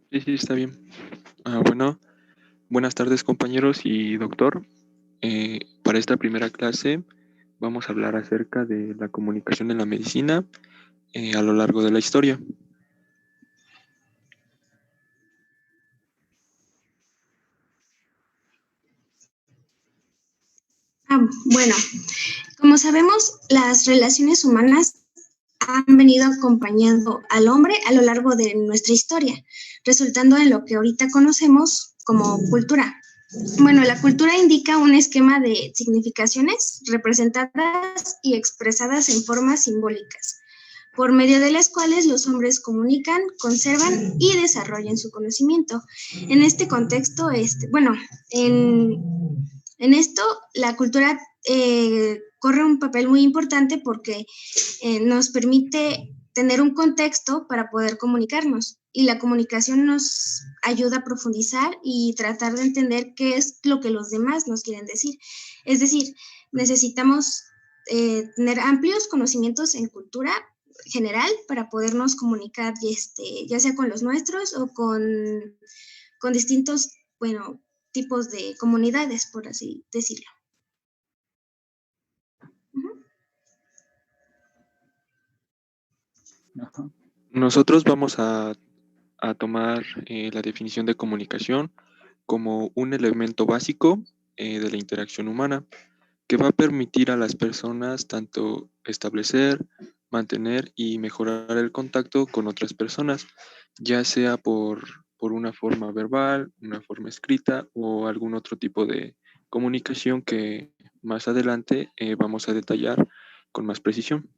Sí, sí, está bien. Bueno, buenas tardes compañeros y doctor. Para esta primera clase vamos a hablar acerca de la comunicación en la medicina a lo largo de la historia. Bueno, como sabemos, las relaciones humanas han venido acompañando al hombre a lo largo de nuestra historia, resultando en lo que ahorita conocemos como cultura. Bueno, la cultura indica un esquema de significaciones representadas y expresadas en formas simbólicas, por medio de las cuales los hombres comunican, conservan y desarrollan su conocimiento. En este contexto, en esto, la cultura corre un papel muy importante porque nos permite tener un contexto para poder comunicarnos y la comunicación nos ayuda a profundizar y tratar de entender qué es lo que los demás nos quieren decir. Es decir, necesitamos tener amplios conocimientos en cultura general para podernos comunicar ya sea con los nuestros o con distintos, bueno, tipos de comunidades, por así decirlo. Ujú. Ajá. Nosotros vamos a tomar la definición de comunicación como un elemento básico de la interacción humana que va a permitir a las personas tanto establecer, mantener y mejorar el contacto con otras personas, ya sea por una forma verbal, una forma escrita o algún otro tipo de comunicación que más adelante vamos a detallar con más precisión.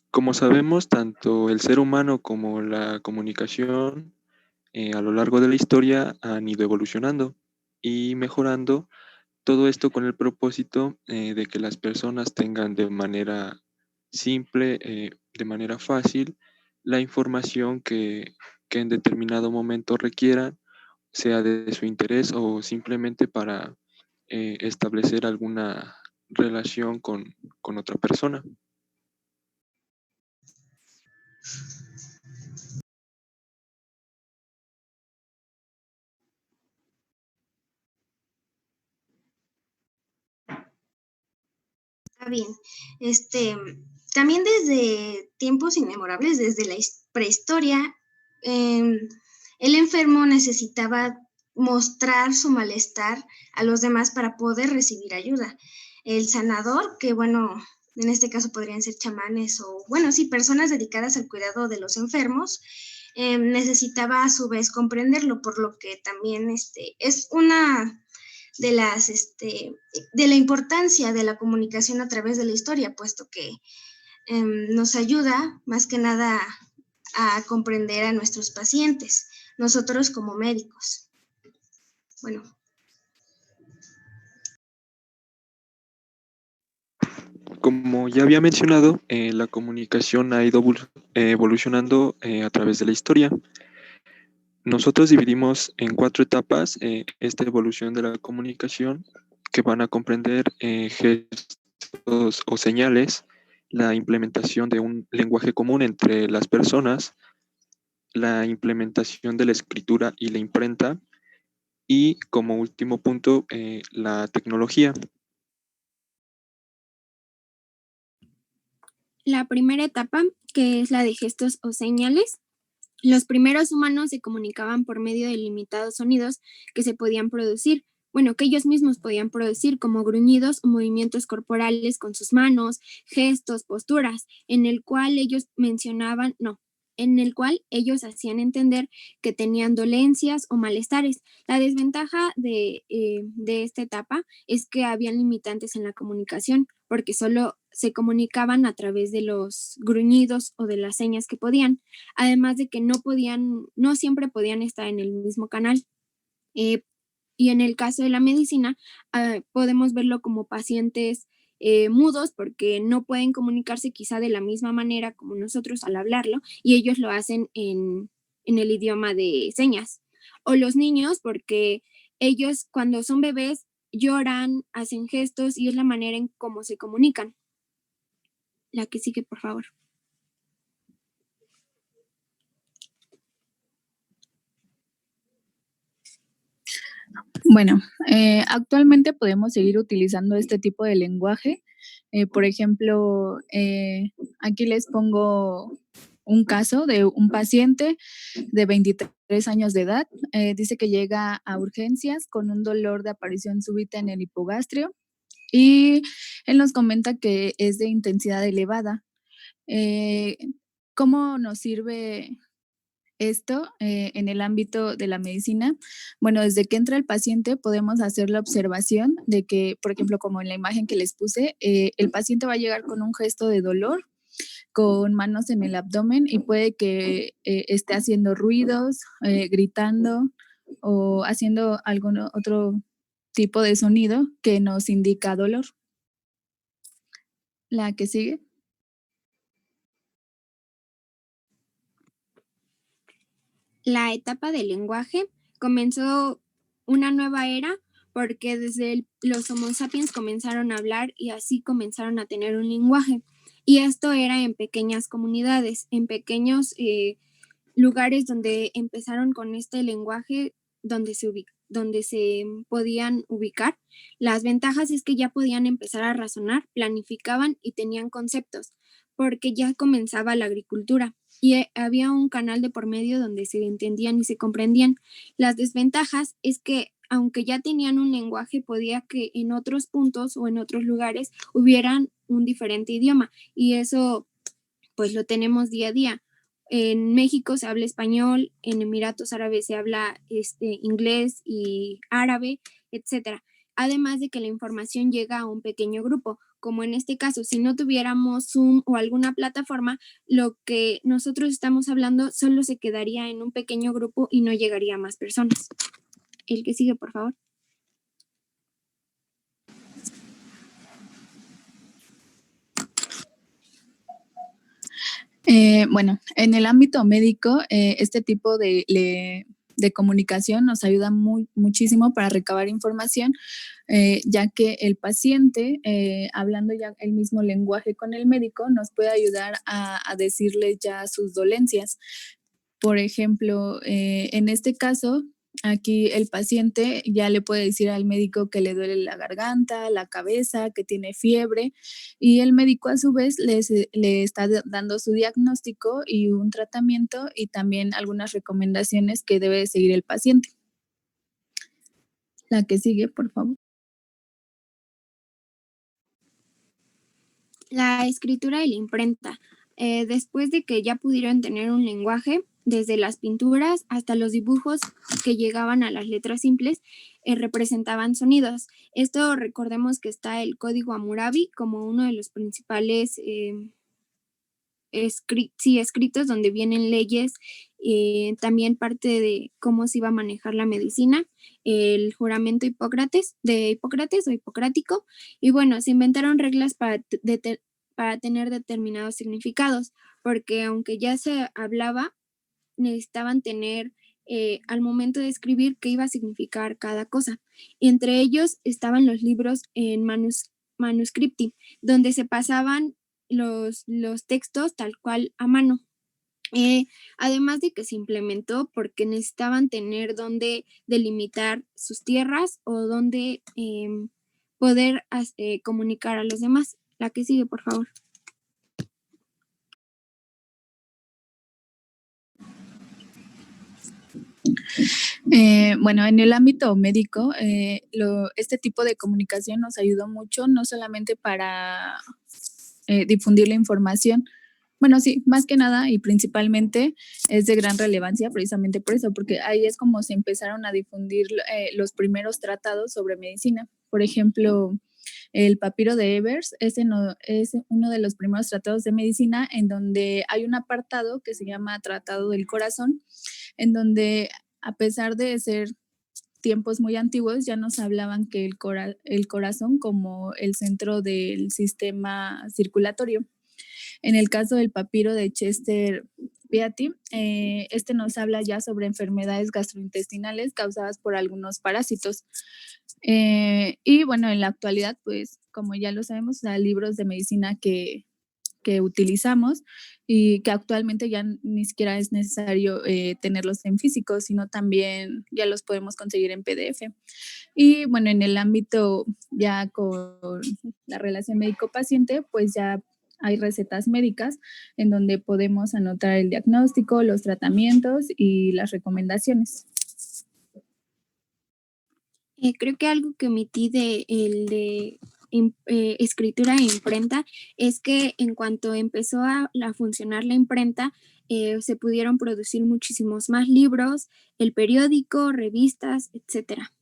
Como sabemos, tanto el ser humano como la comunicación a lo largo de la historia han ido evolucionando y mejorando. Todo esto con el propósito de que las personas tengan de manera simple, de manera fácil, la información que en determinado momento requieran, sea de su interés o simplemente para establecer alguna relación con otra persona. Está bien. Este, también desde tiempos inmemorables, desde la prehistoria, eh, el enfermo necesitaba mostrar su malestar a los demás para poder recibir ayuda. El sanador, que bueno, en este caso podrían ser chamanes o, bueno, sí, personas dedicadas al cuidado de los enfermos, necesitaba a su vez comprenderlo, por lo que también es una de de la importancia de la comunicación a través de la historia, puesto que nos ayuda más que nada a comprender a nuestros pacientes, nosotros como médicos. Bueno, Como ya había mencionado, la comunicación ha ido evolucionando a través de la historia. Nosotros dividimos en cuatro etapas esta evolución de la comunicación que van a comprender gestos o señales, la implementación de un lenguaje común entre las personas, la implementación de la escritura y la imprenta y como último punto la tecnología. La primera etapa, que es la de gestos o señales, los primeros humanos se comunicaban por medio de limitados sonidos que se podían producir, bueno, que ellos mismos podían producir como gruñidos o movimientos corporales con sus manos, gestos, posturas, en el cual ellos mencionaban, no, en el cual ellos hacían entender que tenían dolencias o malestares. La desventaja de esta etapa es que habían limitantes en la comunicación, porque solo se comunicaban a través de los gruñidos o de las señas que podían, además de que no siempre podían estar en el mismo canal. Eh, y en el caso de la medicina, podemos verlo como pacientes mudos porque no pueden comunicarse quizá de la misma manera como nosotros al hablarlo y ellos lo hacen en el idioma de señas. O los niños porque ellos cuando son bebés lloran, hacen gestos y es la manera en cómo se comunican. La que sigue, por favor. Bueno, actualmente podemos seguir utilizando este tipo de lenguaje. Por ejemplo, aquí les pongo un caso de un paciente de 23 años de edad. Dice que llega a urgencias con un dolor de aparición súbita en el hipogastrio y él nos comenta que es de intensidad elevada. Eh, ¿Cómo nos sirve esto en el ámbito de la medicina? Bueno, desde que entra el paciente podemos hacer la observación de que, por ejemplo, como en la imagen que les puse, el paciente va a llegar con un gesto de dolor, con manos en el abdomen y puede que esté haciendo ruidos, gritando o haciendo algún otro tipo de sonido que nos indica dolor. La que sigue. La etapa del lenguaje comenzó una nueva era porque desde los Homo sapiens comenzaron a hablar y así comenzaron a tener un lenguaje. Y esto era en pequeñas comunidades, en pequeños lugares donde empezaron con este lenguaje donde se podían ubicar. Las ventajas es que ya podían empezar a razonar, planificaban y tenían conceptos, porque ya comenzaba la agricultura y había un canal de por medio donde se entendían y se comprendían. Las desventajas es que aunque ya tenían un lenguaje, podía que en otros puntos o en otros lugares hubieran un diferente idioma y eso pues lo tenemos día a día. En México se habla español, en Emiratos Árabes se habla inglés y árabe, etcétera. Además de que la información llega a un pequeño grupo, como en este caso, si no tuviéramos Zoom o alguna plataforma, lo que nosotros estamos hablando solo se quedaría en un pequeño grupo y no llegaría a más personas. El que sigue, por favor. Bueno, en el ámbito médico, este tipo de comunicación nos ayuda muchísimo para recabar información, ya que el paciente, hablando ya el mismo lenguaje con el médico, nos puede ayudar a decirle ya sus dolencias. Por ejemplo, en este caso, aquí el paciente ya le puede decir al médico que le duele la garganta, la cabeza, que tiene fiebre, y el médico a su vez le está dando su diagnóstico y un tratamiento y también algunas recomendaciones que debe seguir el paciente. La que sigue, por favor. La escritura y la imprenta. Después de que ya pudieron tener un lenguaje, desde las pinturas hasta los dibujos que llegaban a las letras simples, representaban sonidos. Esto recordemos que está el código Hammurabi como uno de los principales escritos donde vienen leyes, también parte de cómo se iba a manejar la medicina, el juramento de Hipócrates o hipocrático, y bueno, se inventaron reglas para tener determinados significados, porque aunque ya se hablaba, necesitaban tener al momento de escribir qué iba a significar cada cosa. Y entre ellos estaban los libros en manuscripti, donde se pasaban los textos tal cual a mano. Además de que se implementó porque necesitaban tener dónde delimitar sus tierras o dónde poder comunicar a los demás. La que sigue, por favor. Bueno, en el ámbito médico, este tipo de comunicación nos ayudó mucho, no solamente para difundir la información. Bueno, sí, más que nada y principalmente es de gran relevancia precisamente por eso, porque ahí es como se empezaron a difundir los primeros tratados sobre medicina. Por ejemplo, el papiro de Evers es uno de los primeros tratados de medicina en donde hay un apartado que se llama Tratado del Corazón, en donde a pesar de ser tiempos muy antiguos, ya nos hablaban que el corazón como el centro del sistema circulatorio. En el caso del papiro de Chester Beatty, este nos habla ya sobre enfermedades gastrointestinales causadas por algunos parásitos. Y bueno, en la actualidad, pues como ya lo sabemos, hay libros de medicina que que utilizamos y que actualmente ya ni siquiera es necesario tenerlos en físico, sino también ya los podemos conseguir en PDF. Y bueno, en el ámbito ya con la relación médico-paciente, pues ya hay recetas médicas en donde podemos anotar el diagnóstico, los tratamientos y las recomendaciones. Creo que algo que omití de escritura e imprenta es que en cuanto empezó a funcionar la imprenta, se pudieron producir muchísimos más libros, el periódico, revistas, etcétera.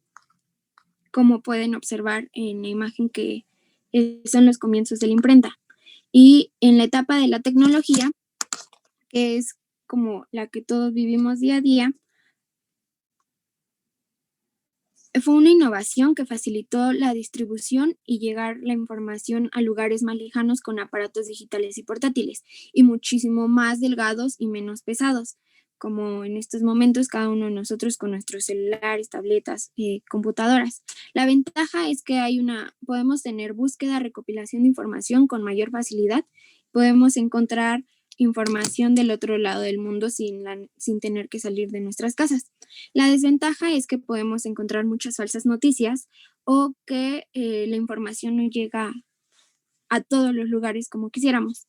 Como pueden observar en la imagen que son los comienzos de la imprenta. Y en la etapa de la tecnología, que es como la que todos vivimos día a día, fue una innovación que facilitó la distribución y llegar la información a lugares más lejanos con aparatos digitales y portátiles, y muchísimo más delgados y menos pesados, como en estos momentos cada uno de nosotros con nuestros celulares, tabletas, computadoras. La ventaja es que podemos tener búsqueda, recopilación de información con mayor facilidad, podemos encontrar información del otro lado del mundo sin tener que salir de nuestras casas. La desventaja es que podemos encontrar muchas falsas noticias o que la información no llega a todos los lugares como quisiéramos.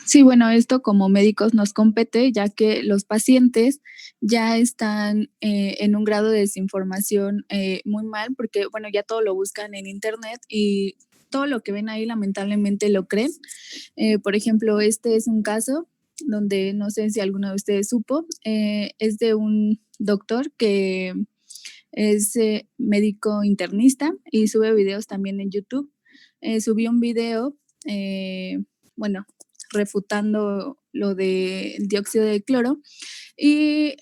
Sí, bueno, esto como médicos nos compete, ya que los pacientes ya están en un grado de desinformación muy mal, porque bueno, ya todo lo buscan en internet y todo lo que ven ahí lamentablemente lo creen. Por ejemplo, este es un caso donde no sé si alguno de ustedes supo, es de un doctor que es médico internista y sube videos también en YouTube. Subió un video, bueno, refutando lo del dióxido de cloro y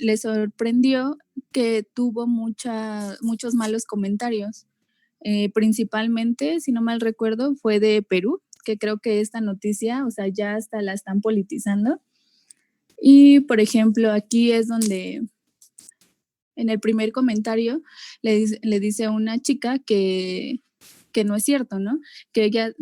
le sorprendió que tuvo muchos malos comentarios. Principalmente, si no mal recuerdo, fue de Perú, que creo que esta noticia, o sea, ya hasta la están politizando. Y, por ejemplo, aquí es donde en el primer comentario le dice a una chica que no es cierto, ¿no? Que ella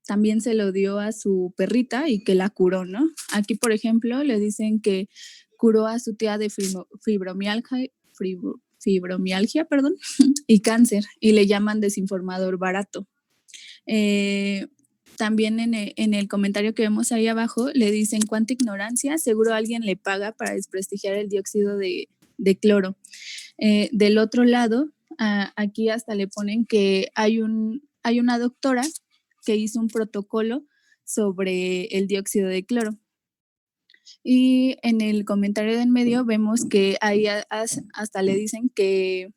también se lo dio a su perrita y que la curó, ¿no? Aquí, por ejemplo, le dicen que curó a su tía de fibromialgia, perdón, y cáncer, y le llaman desinformador barato. También en el comentario que vemos ahí abajo le dicen cuánta ignorancia, seguro alguien le paga para desprestigiar el dióxido de cloro. Del otro lado, aquí hasta le ponen que hay una doctora que hizo un protocolo sobre el dióxido de cloro. Y en el comentario de en medio vemos que ahí hasta le dicen que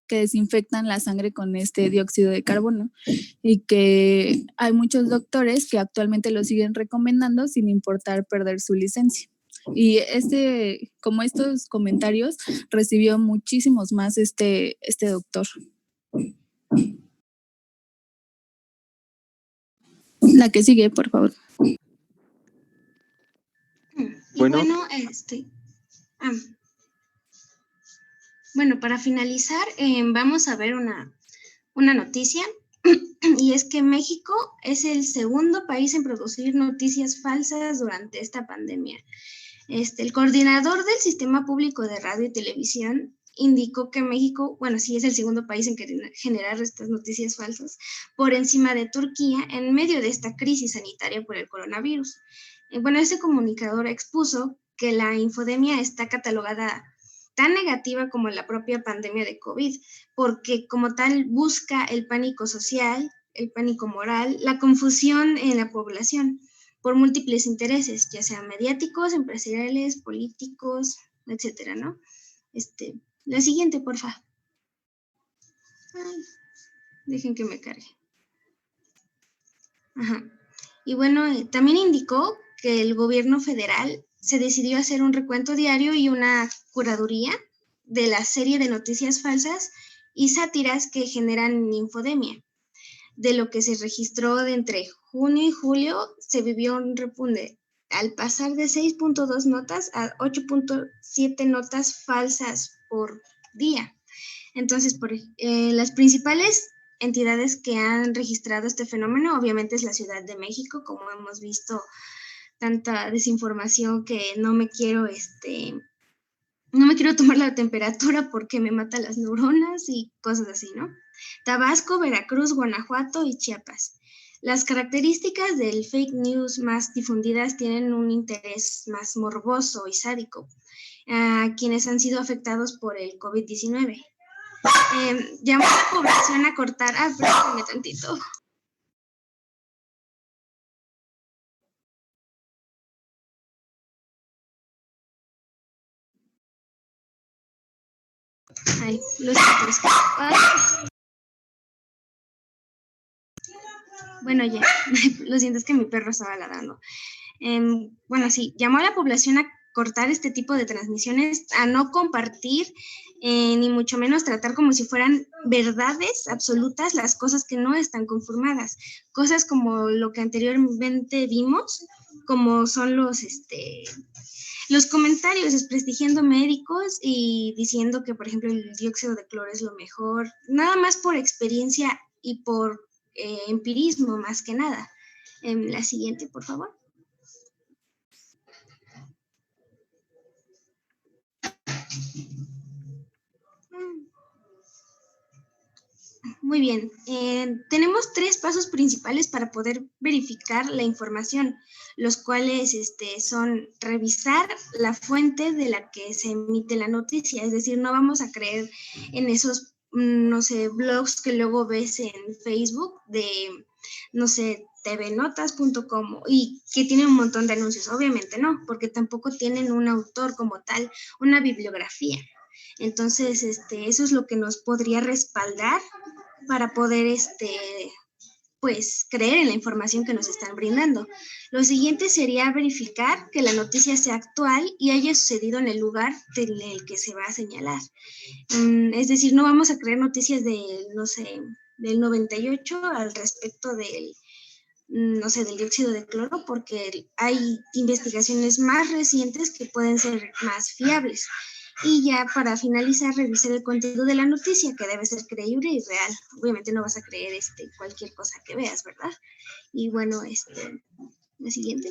desinfectan la sangre con este dióxido de carbono y que hay muchos doctores que actualmente lo siguen recomendando sin importar perder su licencia. Y como estos comentarios, recibió muchísimos más este doctor. La que sigue, por favor. Y bueno, para finalizar, vamos a ver una noticia, y es que México es el segundo país en producir noticias falsas durante esta pandemia. El coordinador del Sistema Público de Radio y Televisión indicó que México, bueno, sí es el segundo país en generar estas noticias falsas, por encima de Turquía, en medio de esta crisis sanitaria por el coronavirus. Bueno, este comunicador expuso que la infodemia está catalogada tan negativa como la propia pandemia de COVID, porque como tal busca el pánico social, el pánico moral, la confusión en la población por múltiples intereses, ya sean mediáticos, empresariales, políticos, etcétera, ¿no? La siguiente, porfa. Dejen que me cargue. Ajá. Y bueno, también indicó que el gobierno federal se decidió hacer un recuento diario y una curaduría de la serie de noticias falsas y sátiras que generan infodemia. De lo que se registró de entre junio y julio, se vivió un repunte al pasar de 6.2 notas a 8.7 notas falsas por día. Entonces, las principales entidades que han registrado este fenómeno, obviamente, es la Ciudad de México, como hemos visto tanta desinformación que no me quiero tomar la temperatura porque me mata las neuronas y cosas así, ¿no? Tabasco, Veracruz, Guanajuato y Chiapas. Las características del fake news más difundidas tienen un interés más morboso y sádico a quienes han sido afectados por el COVID-19. Llamó a la población a cortar... Espérame tantito. Ay, lo siento. Bueno, ya, lo siento, es que mi perro estaba ladrando. Bueno, sí, llamó a la población a cortar este tipo de transmisiones, a no compartir, ni mucho menos tratar como si fueran verdades absolutas las cosas que no están conformadas. Cosas como lo que anteriormente vimos, como son los comentarios desprestigiando médicos y diciendo que, por ejemplo, el dióxido de cloro es lo mejor, nada más por experiencia y por empirismo más que nada. La siguiente, por favor. Muy bien. Tenemos 3 pasos principales para poder verificar la información, los cuales son revisar la fuente de la que se emite la noticia, es decir, no vamos a creer en esos, no sé, blogs que luego ves en Facebook de, no sé, tvnotas.com y que tienen un montón de anuncios. Obviamente no, porque tampoco tienen un autor como tal, una bibliografía. Entonces, eso es lo que nos podría respaldar para poder, pues, creer en la información que nos están brindando. Lo siguiente sería verificar que la noticia sea actual y haya sucedido en el lugar en el que se va a señalar. Es decir, no vamos a creer noticias no sé, del 98 al respecto no sé, del dióxido de cloro, porque hay investigaciones más recientes que pueden ser más fiables. Y ya para finalizar, revisar el contenido de la noticia, que debe ser creíble y real. Obviamente no vas a creer cualquier cosa que veas, ¿verdad? Y bueno, la siguiente.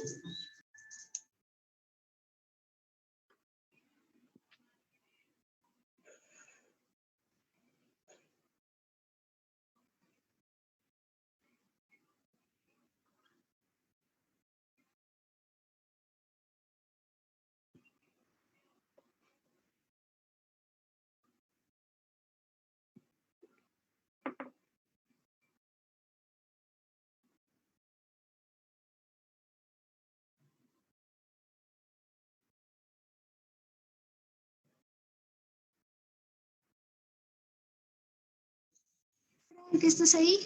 ¿Qué estás ahí?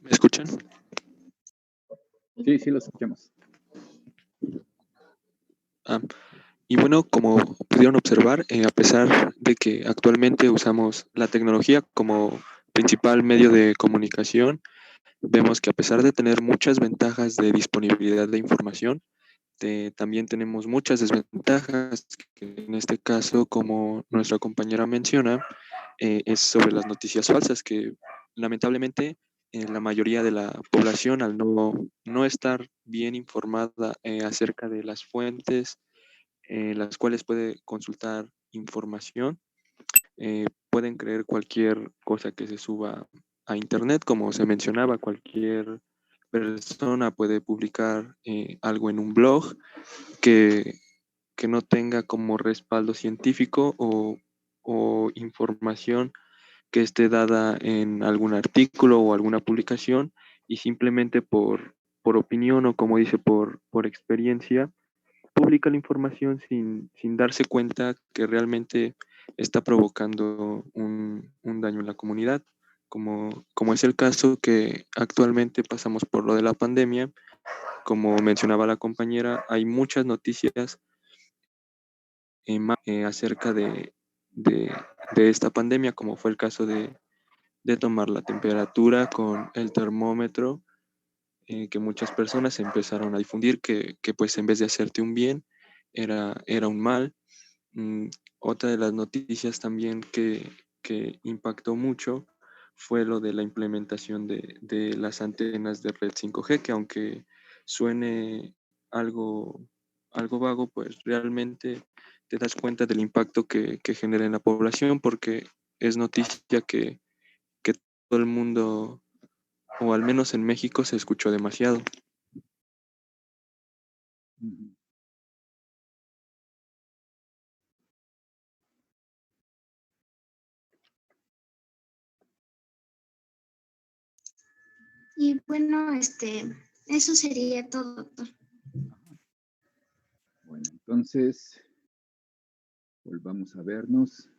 ¿Me escuchan? Sí, lo escuchamos. Y bueno, como pudieron observar, a pesar de que actualmente usamos la tecnología como principal medio de comunicación, vemos que a pesar de tener muchas ventajas de disponibilidad de información, también tenemos muchas desventajas, que en este caso, como nuestra compañera menciona, es sobre las noticias falsas, que lamentablemente la mayoría de la población, al no estar bien informada acerca de las fuentes las cuales puede consultar información, pueden creer cualquier cosa que se suba a internet, como se mencionaba, cualquier persona puede publicar algo en un blog que, que no tenga como respaldo científico o información que esté dada en algún artículo o alguna publicación y simplemente por opinión o como dice, por experiencia, publica la información sin darse cuenta que realmente está provocando un daño en la comunidad, como es el caso que actualmente pasamos por lo de la pandemia. Como mencionaba la compañera, hay muchas noticias acerca de esta pandemia, como fue el caso de tomar la temperatura con el termómetro, que muchas personas empezaron a difundir que pues en vez de hacerte un bien, era un mal. Otra de las noticias también que impactó mucho fue lo de la implementación de las antenas de red 5G, que aunque suene algo, algo vago, pues realmente te das cuenta del impacto que genera en la población, porque es noticia que todo el mundo, o al menos en México, se escuchó demasiado. Ujú. Y bueno, eso sería todo, doctor. Bueno, entonces, volvamos a vernos.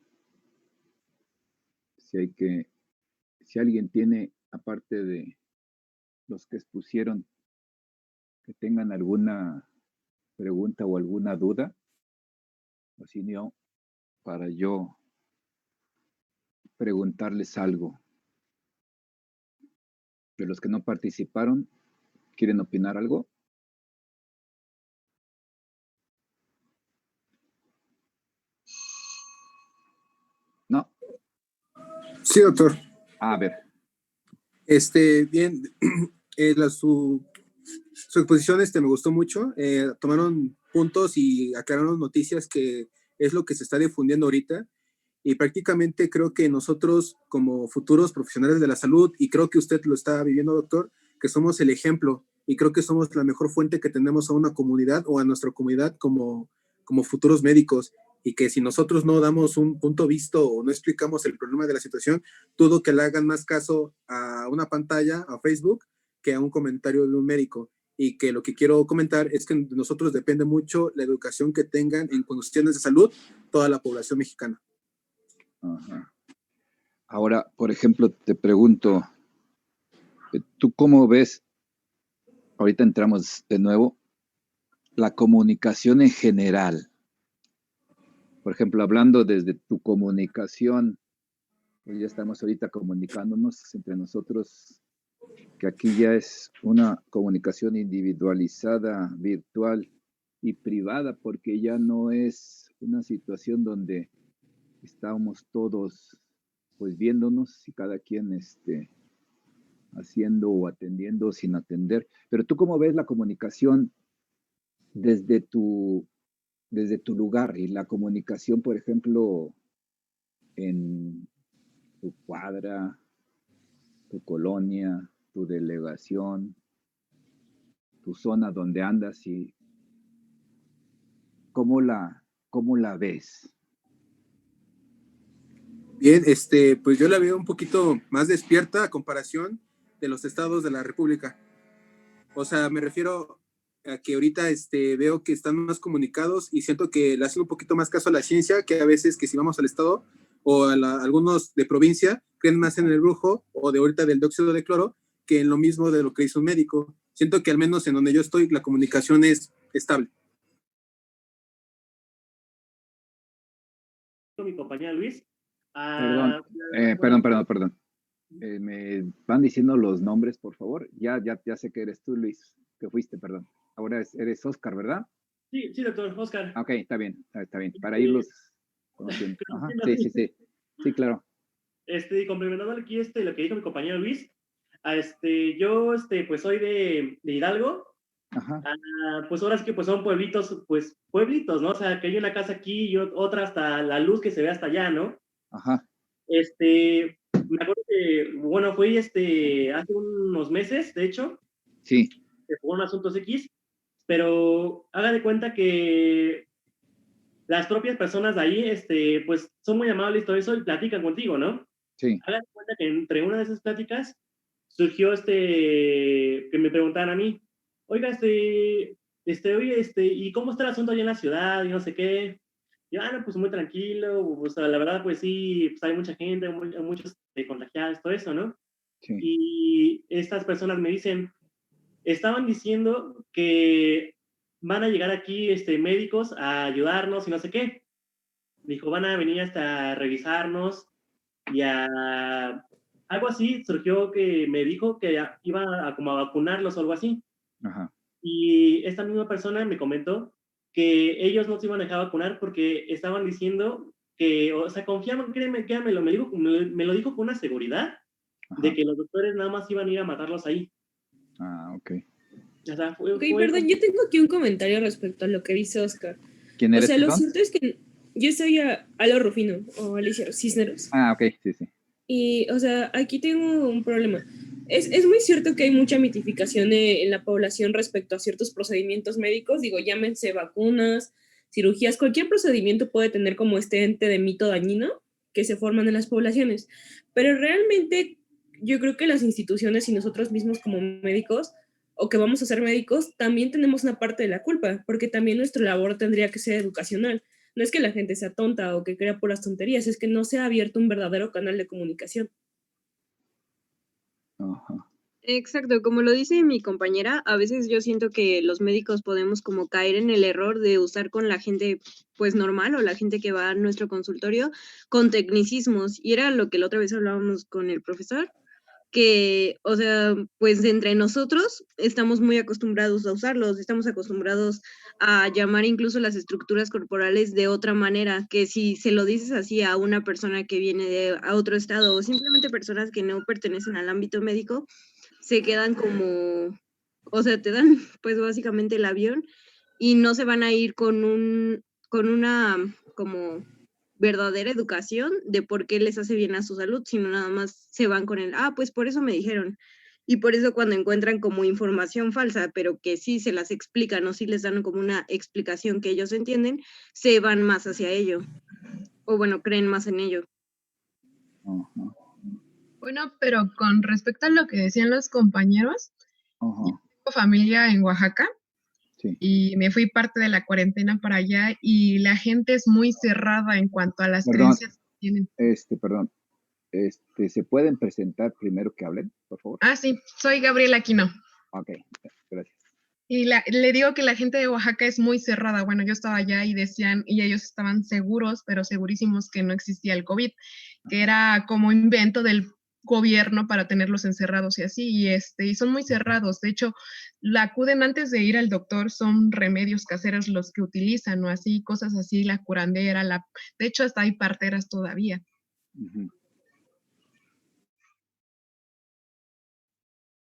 Si alguien tiene, aparte de los que expusieron, que tengan alguna pregunta o alguna duda, o si no, para yo preguntarles algo. De los que no participaron, ¿quieren opinar algo? No. Sí, doctor. A ver. Bien, su exposición me gustó mucho. Tomaron puntos y aclararon noticias que es lo que se está difundiendo ahorita. Y prácticamente creo que nosotros, como futuros profesionales de la salud, y creo que usted lo está viviendo, doctor, que somos el ejemplo y creo que somos la mejor fuente que tenemos a una comunidad o a nuestra comunidad como futuros médicos. Y que si nosotros no damos un punto visto o no explicamos el problema de la situación, dudo que le hagan más caso a una pantalla, a Facebook, que a un comentario de un médico. Y que lo que quiero comentar es que de nosotros depende mucho la educación que tengan en cuestiones de salud toda la población mexicana. Ajá. Ahora, por ejemplo, te pregunto, ¿tú cómo ves? Ahorita entramos de nuevo, la comunicación en general. Por ejemplo, hablando desde tu comunicación, pues ya estamos ahorita comunicándonos entre nosotros, que aquí ya es una comunicación individualizada, virtual y privada, porque ya no es una situación donde estábamos todos pues viéndonos y cada quien haciendo o atendiendo sin atender. Pero tú, ¿cómo ves la comunicación desde tu lugar y la comunicación, por ejemplo, en tu cuadra, tu colonia, tu delegación, tu zona donde andas y cómo la ves? Bien, pues yo la veo un poquito más despierta a comparación de los estados de la República. O sea, me refiero a que ahorita veo que están más comunicados y siento que le hacen un poquito más caso a la ciencia que a veces que si vamos al estado o algunos de provincia creen más en el brujo o de ahorita del dióxido de cloro que en lo mismo de lo que dice un médico. Siento que al menos en donde yo estoy la comunicación es estable. Mi compañero Luis. Perdón. Me van diciendo los nombres, por favor. Ya sé que eres tú, Luis, que fuiste, perdón. Ahora eres Oscar, ¿verdad? Sí, doctor, Oscar. Ok, está bien. Para irlos conociendo. Ajá, sí. Sí, claro. Complementando aquí lo que dijo mi compañero Luis, yo pues soy de Hidalgo. Ajá. Pues ahora es que pues son pueblitos, ¿no? O sea, que hay una casa aquí y otra hasta la luz que se ve hasta allá, ¿no? Ajá. Me acuerdo que, bueno, fui hace unos meses, de hecho. Sí. Por un asuntos X, pero haga de cuenta que las propias personas de ahí, pues son muy amables y todo eso y platican contigo, ¿no? Sí. Haga de cuenta que entre una de esas pláticas surgió que me preguntaran a mí, oiga, oye, ¿y cómo está el asunto allá en la ciudad? Y no sé qué. Y no, pues muy tranquilo, pues la verdad, pues sí, pues hay mucha gente, hay muchos contagiados, todo eso, ¿no? Sí. Y estas personas me dicen, estaban diciendo que van a llegar aquí médicos a ayudarnos y no sé qué. Dijo, van a venir hasta revisarnos y algo así surgió que me dijo que iba a como a vacunarlos o algo así. Ajá. Y esta misma persona me comentó que ellos no se iban a dejar vacunar porque estaban diciendo que, o sea, confiaban, créanmelo, me lo dijo con una seguridad de que los doctores nada más iban a ir a matarlos ahí. Ok. O sea, Ok, perdón, yo tengo aquí un comentario respecto a lo que dice Oscar. ¿Quién O eres, sea, lo perdón? cierto es que yo soy Alo Rufino o Alicia Cisneros. Ok, sí. Y, o sea, aquí tengo un problema. Es muy cierto que hay mucha mitificación en la población respecto a ciertos procedimientos médicos. Digo, llámense vacunas, cirugías, cualquier procedimiento puede tener como este ente de mito dañino que se forman en las poblaciones. Pero realmente yo creo que las instituciones y nosotros mismos como médicos o que vamos a ser médicos, también tenemos una parte de la culpa, porque también nuestra labor tendría que ser educacional. No es que la gente sea tonta o que crea puras tonterías, es que no se ha abierto un verdadero canal de comunicación. Ajá. Exacto, como lo dice mi compañera, a veces yo siento que los médicos podemos como caer en el error de usar con la gente pues normal o la gente que va a nuestro consultorio con tecnicismos. Y era lo que la otra vez hablábamos con el profesor, que, o sea, pues entre nosotros estamos muy acostumbrados a usarlos, estamos acostumbrados a llamar incluso las estructuras corporales de otra manera, que si se lo dices así a una persona que viene a otro estado o simplemente personas que no pertenecen al ámbito médico, se quedan como, o sea, te dan pues básicamente el avión y no se van a ir con una como verdadera educación de por qué les hace bien a su salud, sino nada más se van con el, pues por eso me dijeron. Y por eso cuando encuentran como información falsa, pero que sí se las explican o sí les dan como una explicación que ellos entienden, se van más hacia ello. O bueno, creen más en ello. Ajá. Bueno, pero con respecto a lo que decían los compañeros, yo tengo familia en Oaxaca Sí. y me fui parte de la cuarentena para allá y la gente es muy cerrada en cuanto a las creencias que tienen. Perdón, ¿se pueden presentar primero que hablen, por favor? Sí, soy Gabriela Aquino. Ok, gracias. Y le digo que la gente de Oaxaca es muy cerrada. Bueno, yo estaba allá y decían, y ellos estaban seguros, pero segurísimos que no existía el COVID, que era como invento del gobierno para tenerlos encerrados y así, y son muy cerrados. De hecho, la acuden antes de ir al doctor, son remedios caseros los que utilizan, o así, cosas así, la curandera, de hecho, hasta hay parteras todavía.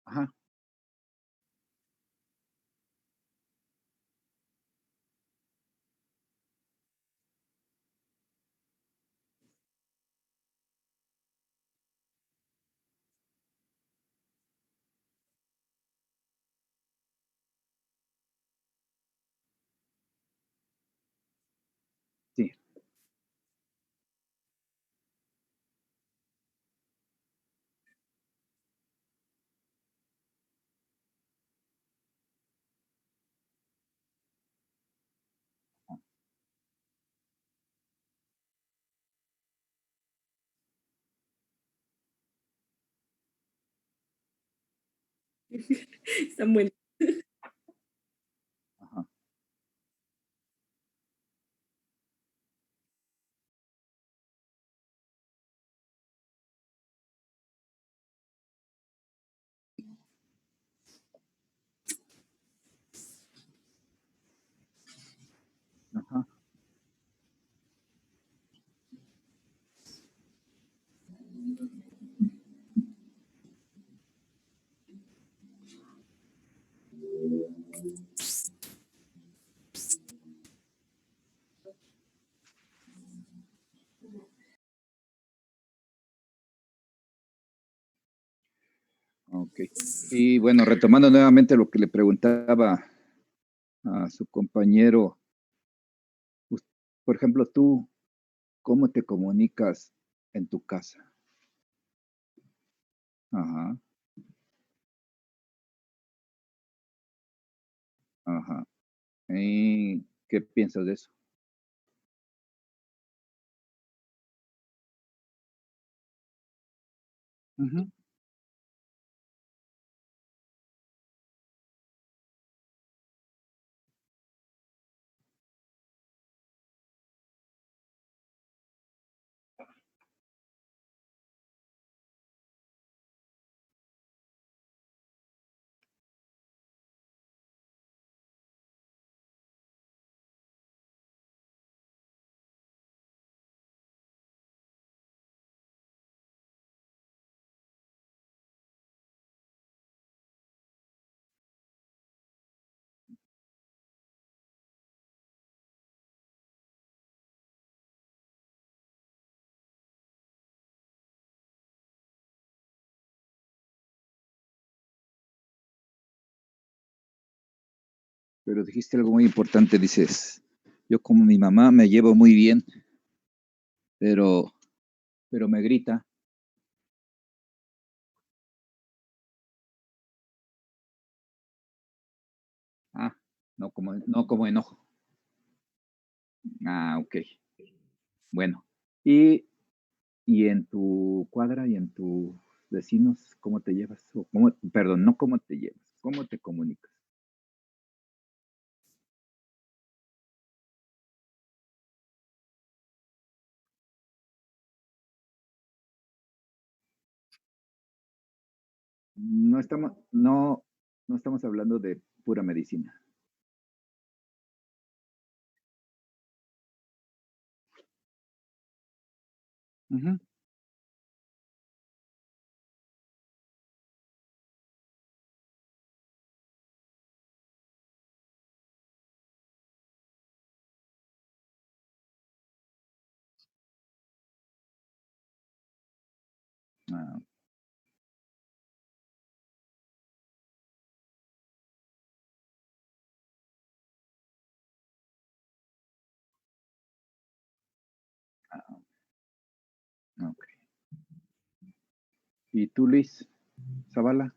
Ajá. Sí. Están buenos. Ajá. Ajá. Ok. Y bueno, retomando nuevamente lo que le preguntaba a su compañero, por ejemplo, tú, ¿cómo te comunicas en tu casa? Ajá. Ajá. ¿Y qué piensas de eso? Ujú. Pero dijiste algo muy importante, dices, yo como mi mamá me llevo muy bien, pero me grita. Ah, no como enojo. Ah, ok. Bueno, y en tu cuadra y en tus vecinos, ¿cómo te llevas? O perdón, no cómo te llevas, ¿cómo te comunicas? No estamos hablando de pura medicina. Ujú. Ah, ah, ok. ¿Y tú, Luis Zavala?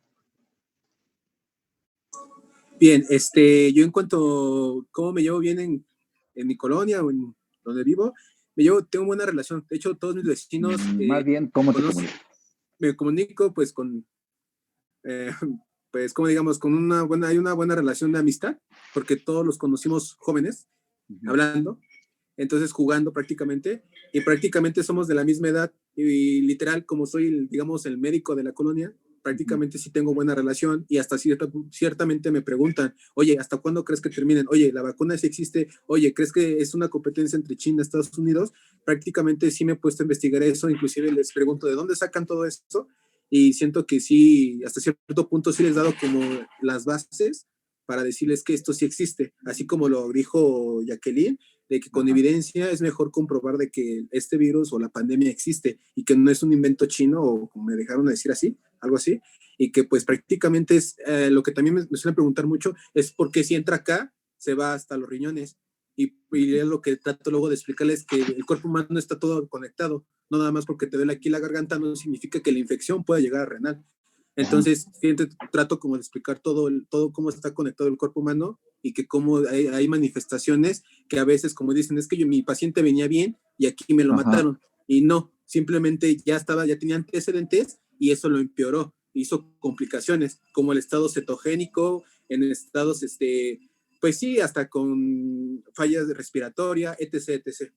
Bien, yo en cuanto a cómo me llevo bien en mi colonia o en donde vivo, tengo buena relación. De hecho, todos mis vecinos Más bien, ¿cómo te conozco, comunicas? me comunico pues con, eh, pues como digamos, hay una buena relación de amistad, porque todos los conocimos jóvenes, hablando, entonces jugando prácticamente, y prácticamente somos de la misma edad, y literal, como soy, digamos, el médico de la colonia, prácticamente sí tengo buena relación, y hasta ciertamente me preguntan, oye, ¿hasta cuándo crees que terminen? Oye, ¿la vacuna sí existe? Oye, ¿crees que es una competencia entre China y Estados Unidos? Prácticamente sí me he puesto a investigar eso, inclusive les pregunto, ¿de dónde sacan todo esto? Y siento que sí, hasta cierto punto sí les he dado como las bases para decirles que esto sí existe, así como lo dijo Jacqueline, de que con evidencia es mejor comprobar de que este virus o la pandemia existe y que no es un invento chino o como me dejaron decir así, algo así, y que pues prácticamente es lo que también me suelen preguntar mucho es por qué si entra acá se va hasta los riñones y es lo que trato luego de explicarles que el cuerpo humano está todo conectado, no nada más porque te duele aquí la garganta no significa que la infección pueda llegar a renal. Entonces, trato como de explicar todo cómo está conectado el cuerpo humano y que cómo hay manifestaciones que a veces, como dicen, es que mi paciente venía bien y aquí me lo mataron. Y no, simplemente ya tenía antecedentes y eso lo empeoró, hizo complicaciones, como el estado cetogénico, en estados, pues sí, hasta con fallas respiratorias, etc., etc.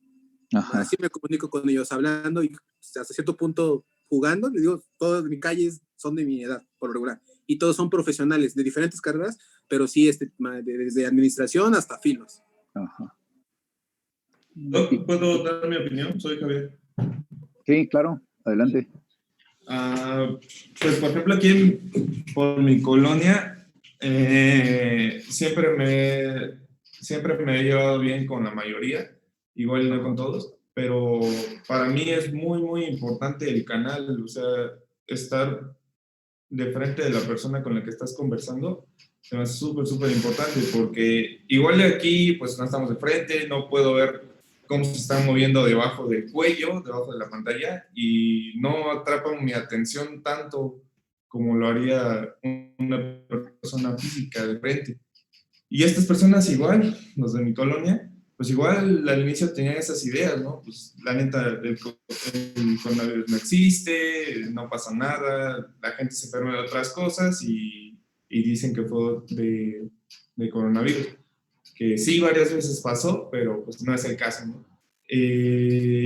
Ajá. Así me comunico con ellos, hablando y hasta cierto punto jugando. Les digo, todos de mi calle son de mi edad, por lo regular. Y todos son profesionales de diferentes carreras, pero sí, desde administración hasta filos. Ajá. ¿Puedo dar mi opinión? Soy Javier. Sí, claro, adelante. Pues, por ejemplo, aquí por mi colonia, siempre me he llevado bien con la mayoría, igual no con todos, pero para mí es muy, muy importante el canal, o sea, estar de frente de la persona con la que estás conversando, se me hace súper, súper importante, porque igual de aquí, pues no estamos de frente, no puedo ver cómo se están moviendo debajo del cuello, debajo de la pantalla, y no atrapan mi atención tanto como lo haría una persona física de frente. Y estas personas igual, los de mi colonia, pues igual al inicio tenían esas ideas, ¿no? Pues la neta, el coronavirus no existe, no pasa nada, la gente se enferma de otras cosas y dicen que fue de coronavirus. Que sí, varias veces pasó, pero pues no es el caso, ¿no?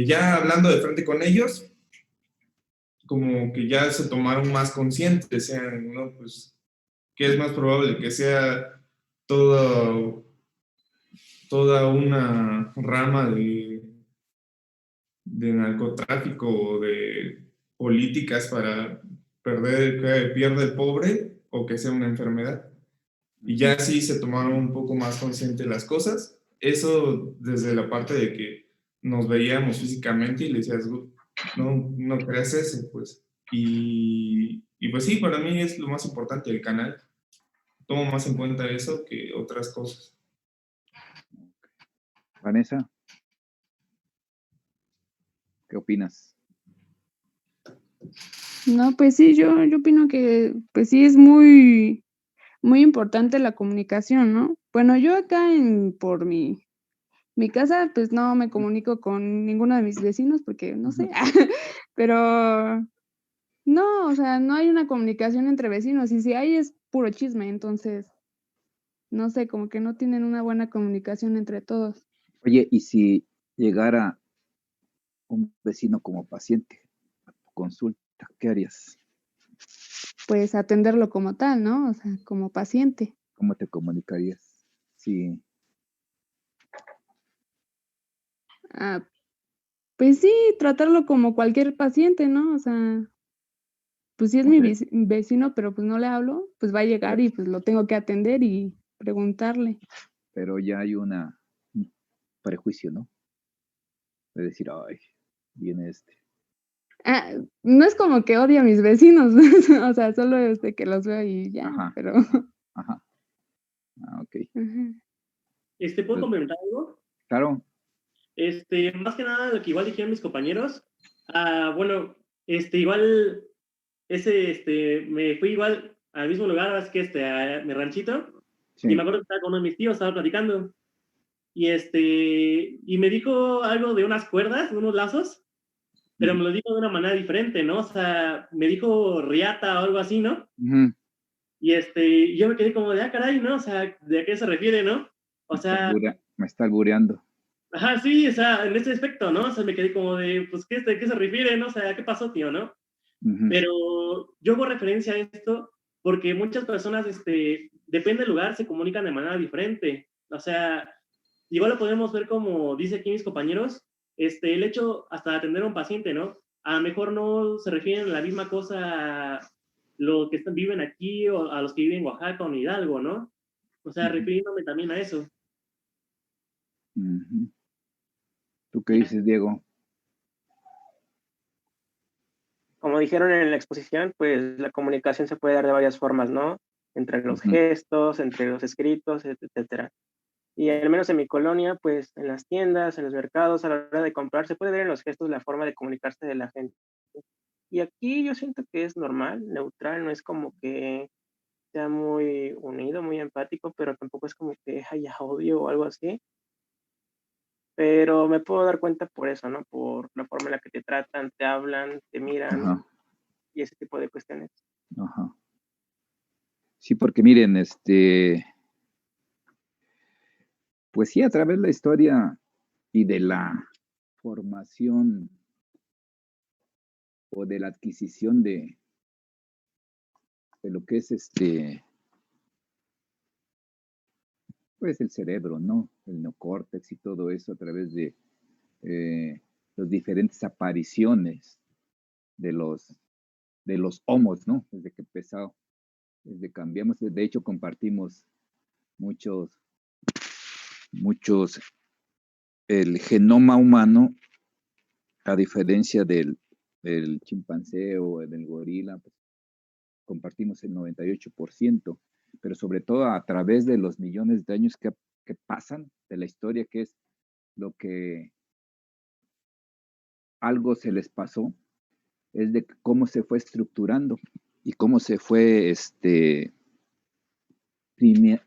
Ya hablando de frente con ellos, como que ya se tomaron más conscientes, sean, ¿no? Pues, ¿qué es más probable? Que sea toda una rama de narcotráfico o de políticas para que pierda el pobre o que sea una enfermedad. Y ya sí se tomaron un poco más conscientes las cosas. Eso desde la parte de que nos veíamos físicamente y le decías, no creas eso, pues. Y pues sí, para mí es lo más importante, el canal. tomo más en cuenta eso que otras cosas. Vanessa, ¿qué opinas? No, pues sí, yo opino que pues sí es muy, muy importante la comunicación, ¿no? Bueno, yo acá por mi casa, pues no me comunico con ninguno de mis vecinos porque no sé, pero no, o sea, no hay una comunicación entre vecinos y si hay es puro chisme, entonces, no sé, como que no tienen una buena comunicación entre todos. Oye, ¿y si llegara un vecino como paciente a tu consulta, qué harías? Pues atenderlo como tal, ¿no? O sea, como paciente. ¿Cómo te comunicarías? Sí, Ah, pues sí, tratarlo como cualquier paciente, ¿no? O sea, pues si es o mi sea, vecino, pero pues no le hablo, pues va a llegar y pues lo tengo que atender y preguntarle. pero ya hay un prejuicio, ¿no? De decir, ay, viene este. Ah, no es como que odie a mis vecinos, o sea, solo es de que los veo y ya, Ajá, pero ajá. Ok. ajá. ¿Puedo Pues, complementar algo? claro, Más que nada lo que igual dijeron mis compañeros. Bueno, igual, me fui igual al mismo lugar, es que a mi ranchito, y me sí. acuerdo que estaba con uno de mis tíos, estaba platicando, y me dijo algo de unas cuerdas, de unos lazos, pero me lo dijo de una manera diferente, ¿no? O sea, me dijo riata o algo así, ¿no? Ujú. Y yo me quedé como de, caray, ¿no? O sea, ¿de a qué se refiere, no? O sea, Me está albureando. ajá, sí, o sea, en ese aspecto, ¿no? O sea, me quedé como de, pues, ¿de qué se refiere, no? O sea, ¿qué pasó, tío, no? Ujú. Pero yo hago referencia a esto porque muchas personas, depende del lugar, se comunican de manera diferente. O sea, igual lo podemos ver como dice aquí mis compañeros, el hecho hasta de atender a un paciente, ¿no? A lo mejor no se refieren a la misma cosa a los que viven aquí o a los que viven en Oaxaca o en Hidalgo, ¿no? O sea, Ujú. refiriéndome también a eso. Ujú. ¿Tú qué Y dices, Diego? Como dijeron en la exposición, pues la comunicación se puede dar de varias formas, ¿no? Entre los Ujú. gestos, entre los escritos, etcétera. Y al menos en mi colonia, pues en las tiendas, en los mercados, a la hora de comprar, se puede ver en los gestos la forma de comunicarse de la gente. Y aquí yo siento que es normal, neutral, no es como que sea muy unido, muy empático, pero tampoco es como que haya odio o algo así. Pero me puedo dar cuenta por eso, ¿no? Por la forma en la que te tratan, te hablan, te miran Ajá, y ese tipo de cuestiones. ajá. Sí, porque miren, pues sí, a través de la historia y de la formación o de la adquisición de lo que es pues el cerebro, ¿no? El neocórtex y todo eso a través de eh, las diferentes apariciones de los homos, ¿no? Desde que empezó, desde cambiamos, de hecho compartimos muchos, el genoma humano, a diferencia del chimpancé o del gorila, pues, compartimos el 98%, pero sobre todo a través de los millones de años que pasan de la historia, que es lo que algo se les pasó, es de cómo se fue estructurando y cómo se fue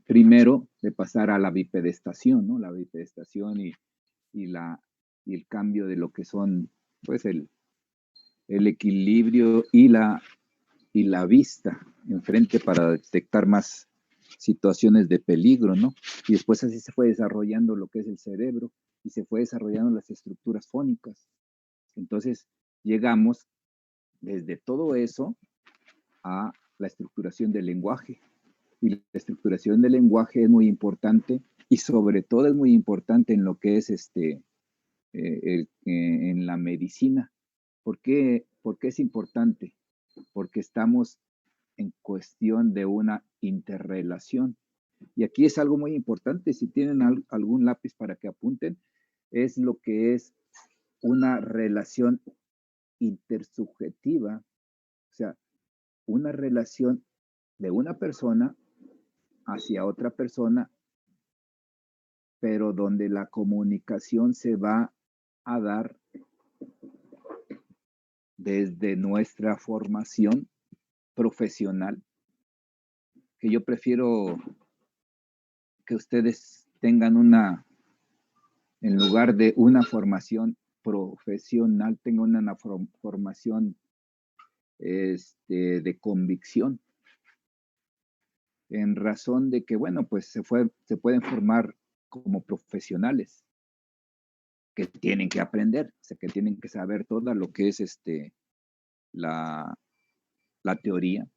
primero de pasar a la bipedestación, ¿no? La bipedestación y, la, y el cambio de lo que son, pues, el equilibrio y la vista enfrente para detectar más situaciones de peligro, ¿no? Y después así se fue desarrollando lo que es el cerebro y se fue desarrollando las estructuras fónicas. Entonces llegamos desde todo eso a la estructuración del lenguaje. Y la estructuración del lenguaje es muy importante y sobre todo es muy importante en lo que es en la medicina. ¿Por qué es importante? Porque estamos en cuestión de una interrelación. Y aquí es algo muy importante, si tienen algún lápiz para que apunten, es lo que es una relación intersubjetiva, o sea, una relación de una persona hacia otra persona, pero donde la comunicación se va a dar desde nuestra formación profesional, que yo prefiero que ustedes tengan en lugar de una formación profesional, tengan una formación de convicción, en razón de que, bueno, pues se pueden formar como profesionales que tienen que aprender, o sea, que tienen que saber todo lo que es la teoría.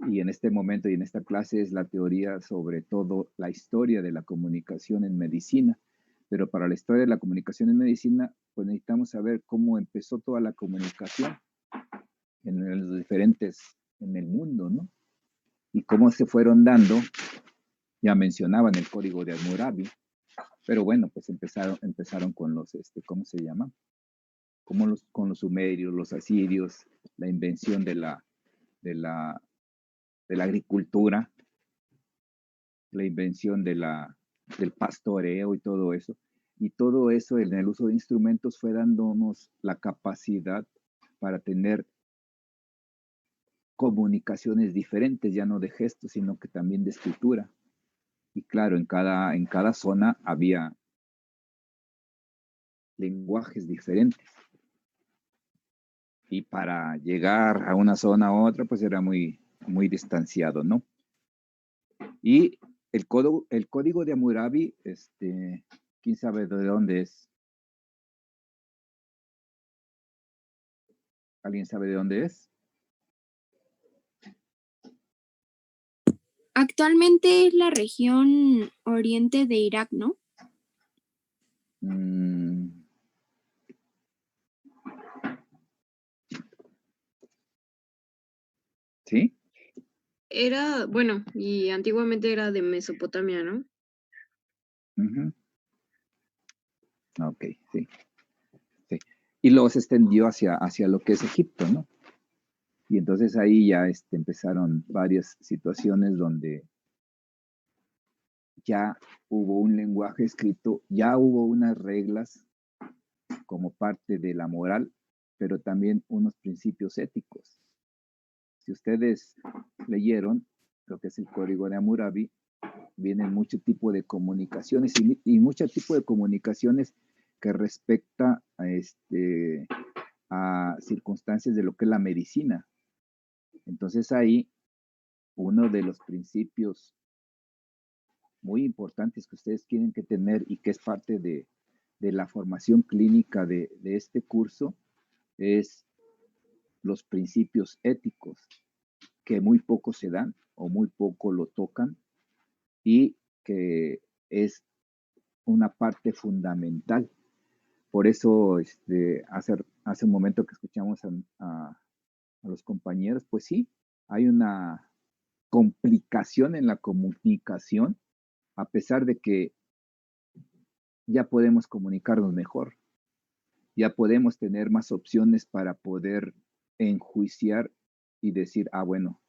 Y en este momento y en esta clase es la teoría sobre todo la historia de la comunicación en medicina. Pero para la historia de la comunicación en medicina, pues necesitamos saber cómo empezó toda la comunicación en los diferentes, en el mundo, ¿no? Y cómo se fueron dando, ya mencionaban el código de Hammurabi, pero bueno, pues empezaron con los, ¿cómo se llama? Con los sumerios, los asirios, la invención de la agricultura, la invención del pastoreo y todo eso. Y todo eso en el uso de instrumentos fue dándonos la capacidad para tener comunicaciones diferentes, ya no de gestos, sino que también de escritura. Y claro, en cada zona había lenguajes diferentes. Y para llegar a una zona a otra, pues era muy, muy distanciado, ¿no? Y el código de Hammurabi, ¿quién sabe de dónde es? ¿Alguien sabe de dónde es? Actualmente es la región oriente de Irak, ¿no? ¿Sí? Era, bueno, y antiguamente era de Mesopotamia, ¿no? Ok, sí. Sí. Y luego se extendió hacia lo que es Egipto, ¿no? Y entonces ahí ya empezaron varias situaciones donde ya hubo un lenguaje escrito, ya hubo unas reglas como parte de la moral, pero también unos principios éticos. Si ustedes leyeron lo que es el código de Hammurabi, vienen mucho tipo de comunicaciones y mucho tipo de comunicaciones que respecta a circunstancias de lo que es la medicina. Entonces ahí uno de los principios muy importantes que ustedes tienen que tener y que es parte de la formación clínica de este curso es los principios éticos, que muy poco se dan o muy poco lo tocan y que es una parte fundamental. Por eso hace un momento que escuchamos a los compañeros, pues sí, hay una complicación en la comunicación, a pesar de que ya podemos comunicarnos mejor, ya podemos tener más opciones para poder enjuiciar y decir, bueno,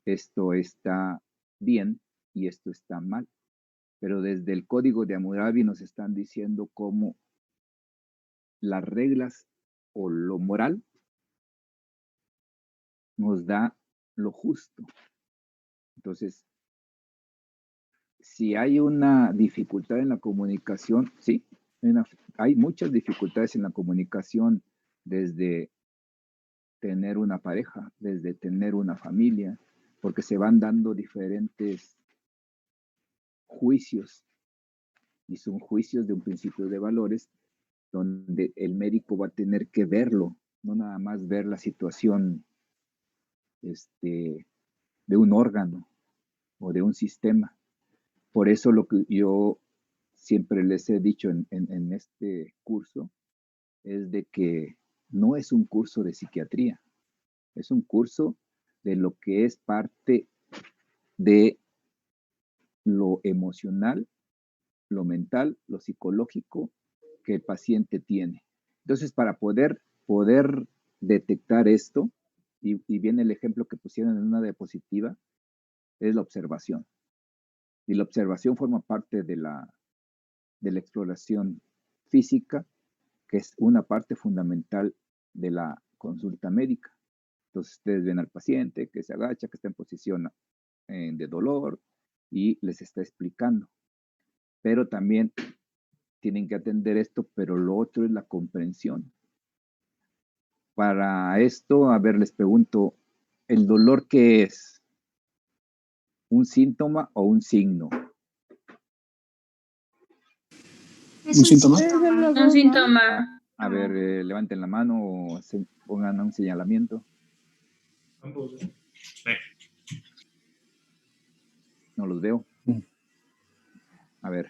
esto está bien y esto está mal. Pero desde el código de Hammurabi nos están diciendo cómo las reglas o lo moral nos da lo justo. Entonces, si hay una dificultad en la comunicación, sí, hay muchas dificultades en la comunicación desde tener una pareja, desde tener una familia, porque se van dando diferentes juicios y son juicios de un principio de valores donde el médico va a tener que verlo, no nada más ver la situación de un órgano o de un sistema. Por eso lo que yo siempre les he dicho en este curso es de que no es un curso de psiquiatría, es un curso de lo que es parte de lo emocional, lo mental, lo psicológico que el paciente tiene. Entonces, para poder detectar esto, y viene el ejemplo que pusieron en una diapositiva, es la observación. Y la observación forma parte de la exploración física, que es una parte fundamental de la consulta médica. Entonces ustedes ven al paciente que se agacha, que está en posición de dolor y les está explicando. Pero también tienen que atender esto, pero lo otro es la comprensión. Para esto, a ver, les pregunto, ¿el dolor qué es? ¿Un síntoma o un signo? Es ¿Un síntoma? Un síntoma. A ver, levanten la mano o pongan un señalamiento. Ambos. No los veo. A ver.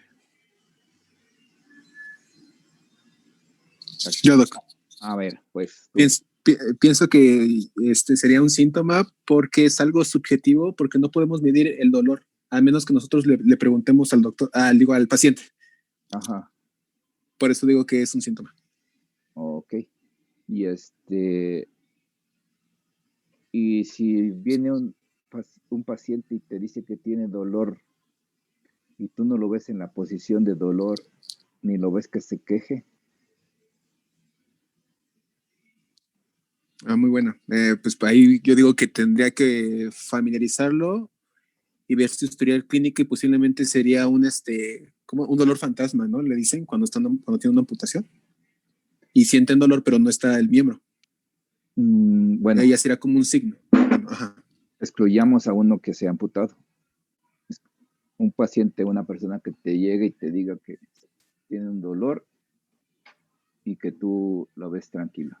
Yo, doctor. A ver, pues. Pienso que sería un síntoma porque es algo subjetivo, porque no podemos medir el dolor, a menos que nosotros le preguntemos al doctor, al paciente. Ajá. Por eso digo que es un síntoma. Ok. Y si viene un paciente y te dice que tiene dolor y tú no lo ves en la posición de dolor, ni lo ves que se queje. Muy buena. Pues ahí yo digo que tendría que familiarizarlo y ver su historial clínico y posiblemente sería como un dolor fantasma, ¿no? Le dicen cuando tiene una amputación y sienten dolor, pero no está el miembro. Bueno. Ella sería como un signo. Ajá. Excluyamos a uno que se ha amputado. Un paciente, una persona que te llegue y te diga que tiene un dolor y que tú lo ves tranquilo.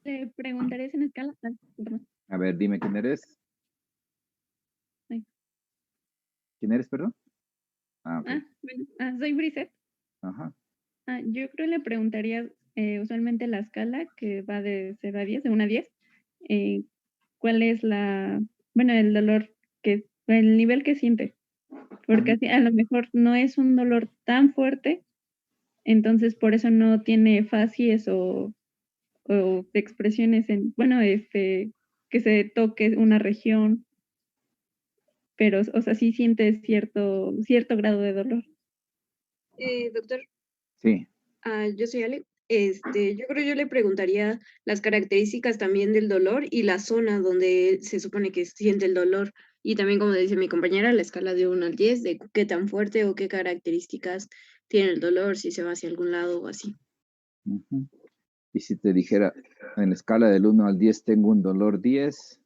Te preguntarías en escala. A ver, dime quién eres. Sí. ¿Quién eres, perdón? Okay. Bueno, soy Brisette. Ajá. Yo creo que le preguntaría usualmente la escala que va de 0 a 10, de 1 a 10. ¿Cuál es el dolor el nivel que siente? Porque así, a lo mejor no es un dolor tan fuerte, entonces por eso no tiene facies o expresiones que se toque una región, pero, o sea, sí siente cierto grado de dolor. Doctor. Sí. Yo soy Ale. Yo creo yo le preguntaría las características también del dolor y la zona donde se supone que siente el dolor. Y también, como dice mi compañera, la escala de 1 al 10, de qué tan fuerte o qué características tiene el dolor, si se va hacia algún lado o así. Uh-huh. Y si te dijera, en la escala del 1 al 10 tengo un dolor 10,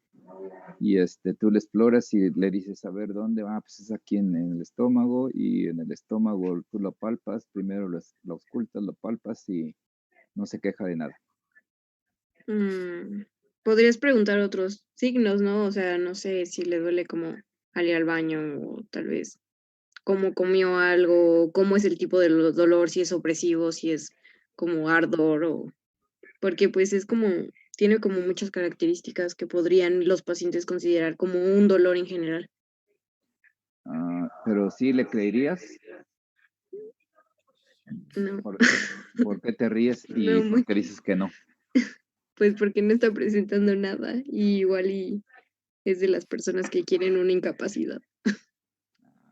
y tú le exploras y le dices, a ver, ¿dónde va? Pues es aquí en el estómago, y en el estómago tú lo palpas, primero lo auscultas, lo palpas y no se queja de nada. Podrías preguntar otros signos, ¿no? O sea, no sé si le duele como al ir al baño o tal vez cómo comió algo, cómo es el tipo de dolor, si es opresivo, si es como ardor o... Porque pues tiene como muchas características que podrían los pacientes considerar como un dolor en general. Pero sí le creerías. No. ¿Por qué te ríes y No, por qué dices que no? Pues porque no está presentando nada y igual es de las personas que quieren una incapacidad.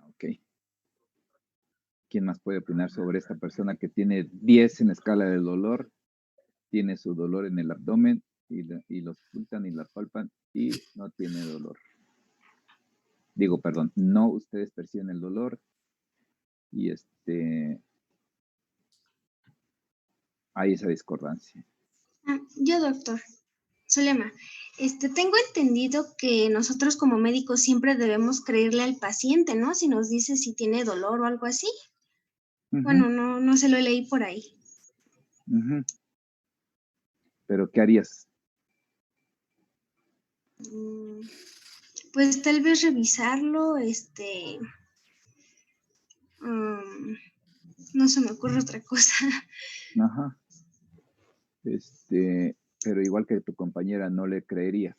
Ok. ¿Quién más puede opinar sobre esta persona que tiene 10 en la escala del dolor? Tiene su dolor en el abdomen y lo ocultan y la palpan y no tiene dolor. Digo, perdón, no ustedes perciben el dolor y hay esa discordancia. Yo, doctor Zulema, tengo entendido que nosotros como médicos siempre debemos creerle al paciente, ¿no? Si nos dice si tiene dolor o algo así. Uh-huh. Bueno, no se lo leí por ahí. Uh-huh. ¿Pero qué harías? Pues tal vez revisarlo, no se me ocurre otra cosa. Ajá. Pero igual que tu compañera, no le creerías.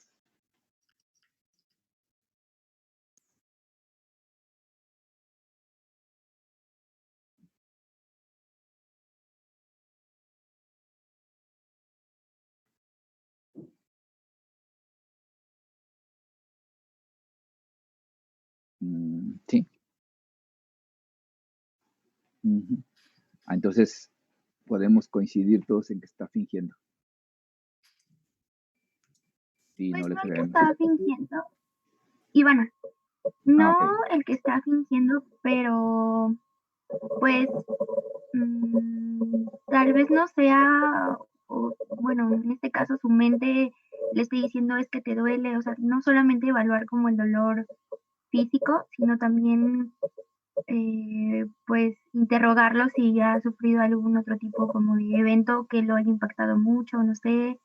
Sí. Entonces, podemos coincidir todos en que está fingiendo. Y Pues no le no el que creemos. está fingiendo. Y bueno, no ok. el que está fingiendo, pero pues tal vez no sea, bueno, en este caso su mente le estoy diciendo es que te duele, o sea, no solamente evaluar como el dolor físico, sino también pues interrogarlo si ya ha sufrido algún otro tipo como de evento que lo haya impactado mucho, no sé.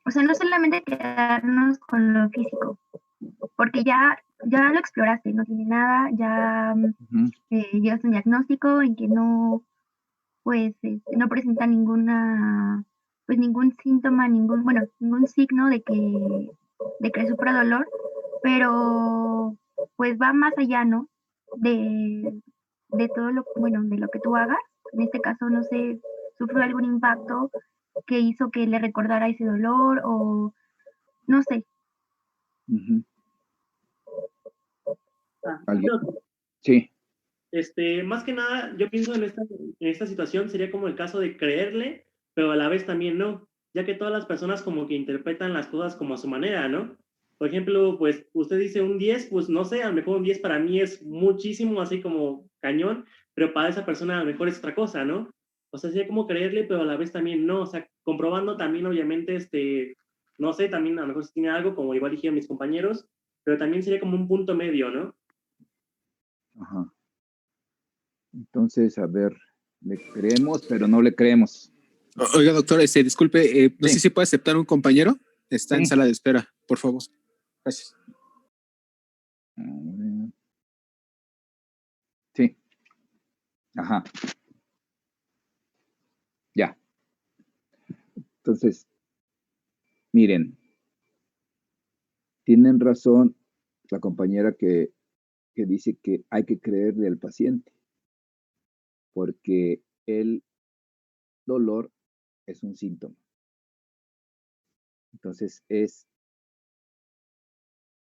O sea, no solamente quedarnos con lo físico, porque ya lo exploraste, no tiene nada, ya llegaste a un diagnóstico en que no, pues, no presenta ninguna, pues ningún síntoma, ningún signo de que sufra dolor, pero pues va más allá, ¿no? De todo lo, bueno, de lo que tú hagas. En este caso, no sé, sufrió algún impacto que hizo que le recordara ese dolor o no sé. ¿Alguien? Sí. Más que nada, yo pienso en esta situación sería como el caso de creerle, pero a la vez también no, ya que todas las personas como que interpretan las cosas como a su manera, ¿no? Por ejemplo, pues usted dice un 10, pues no sé, a lo mejor un 10 para mí es muchísimo, así como cañón, pero para esa persona a lo mejor es otra cosa, ¿no? O sea, sería como creerle, pero a la vez también no, o sea, comprobando también, obviamente, no sé, también a lo mejor si tiene algo, como igual dijeron mis compañeros, pero también sería como un punto medio, ¿no? Ajá. Entonces, a ver, le creemos, pero no le creemos. Oiga, doctor, disculpe, no Sí. sé si puede aceptar un compañero. Está en Sí. sala de espera, por favor. Gracias. Sí. Ajá. Ya. Entonces, miren, tienen razón la compañera que dice que hay que creerle al paciente, porque el dolor es un síntoma. Entonces, es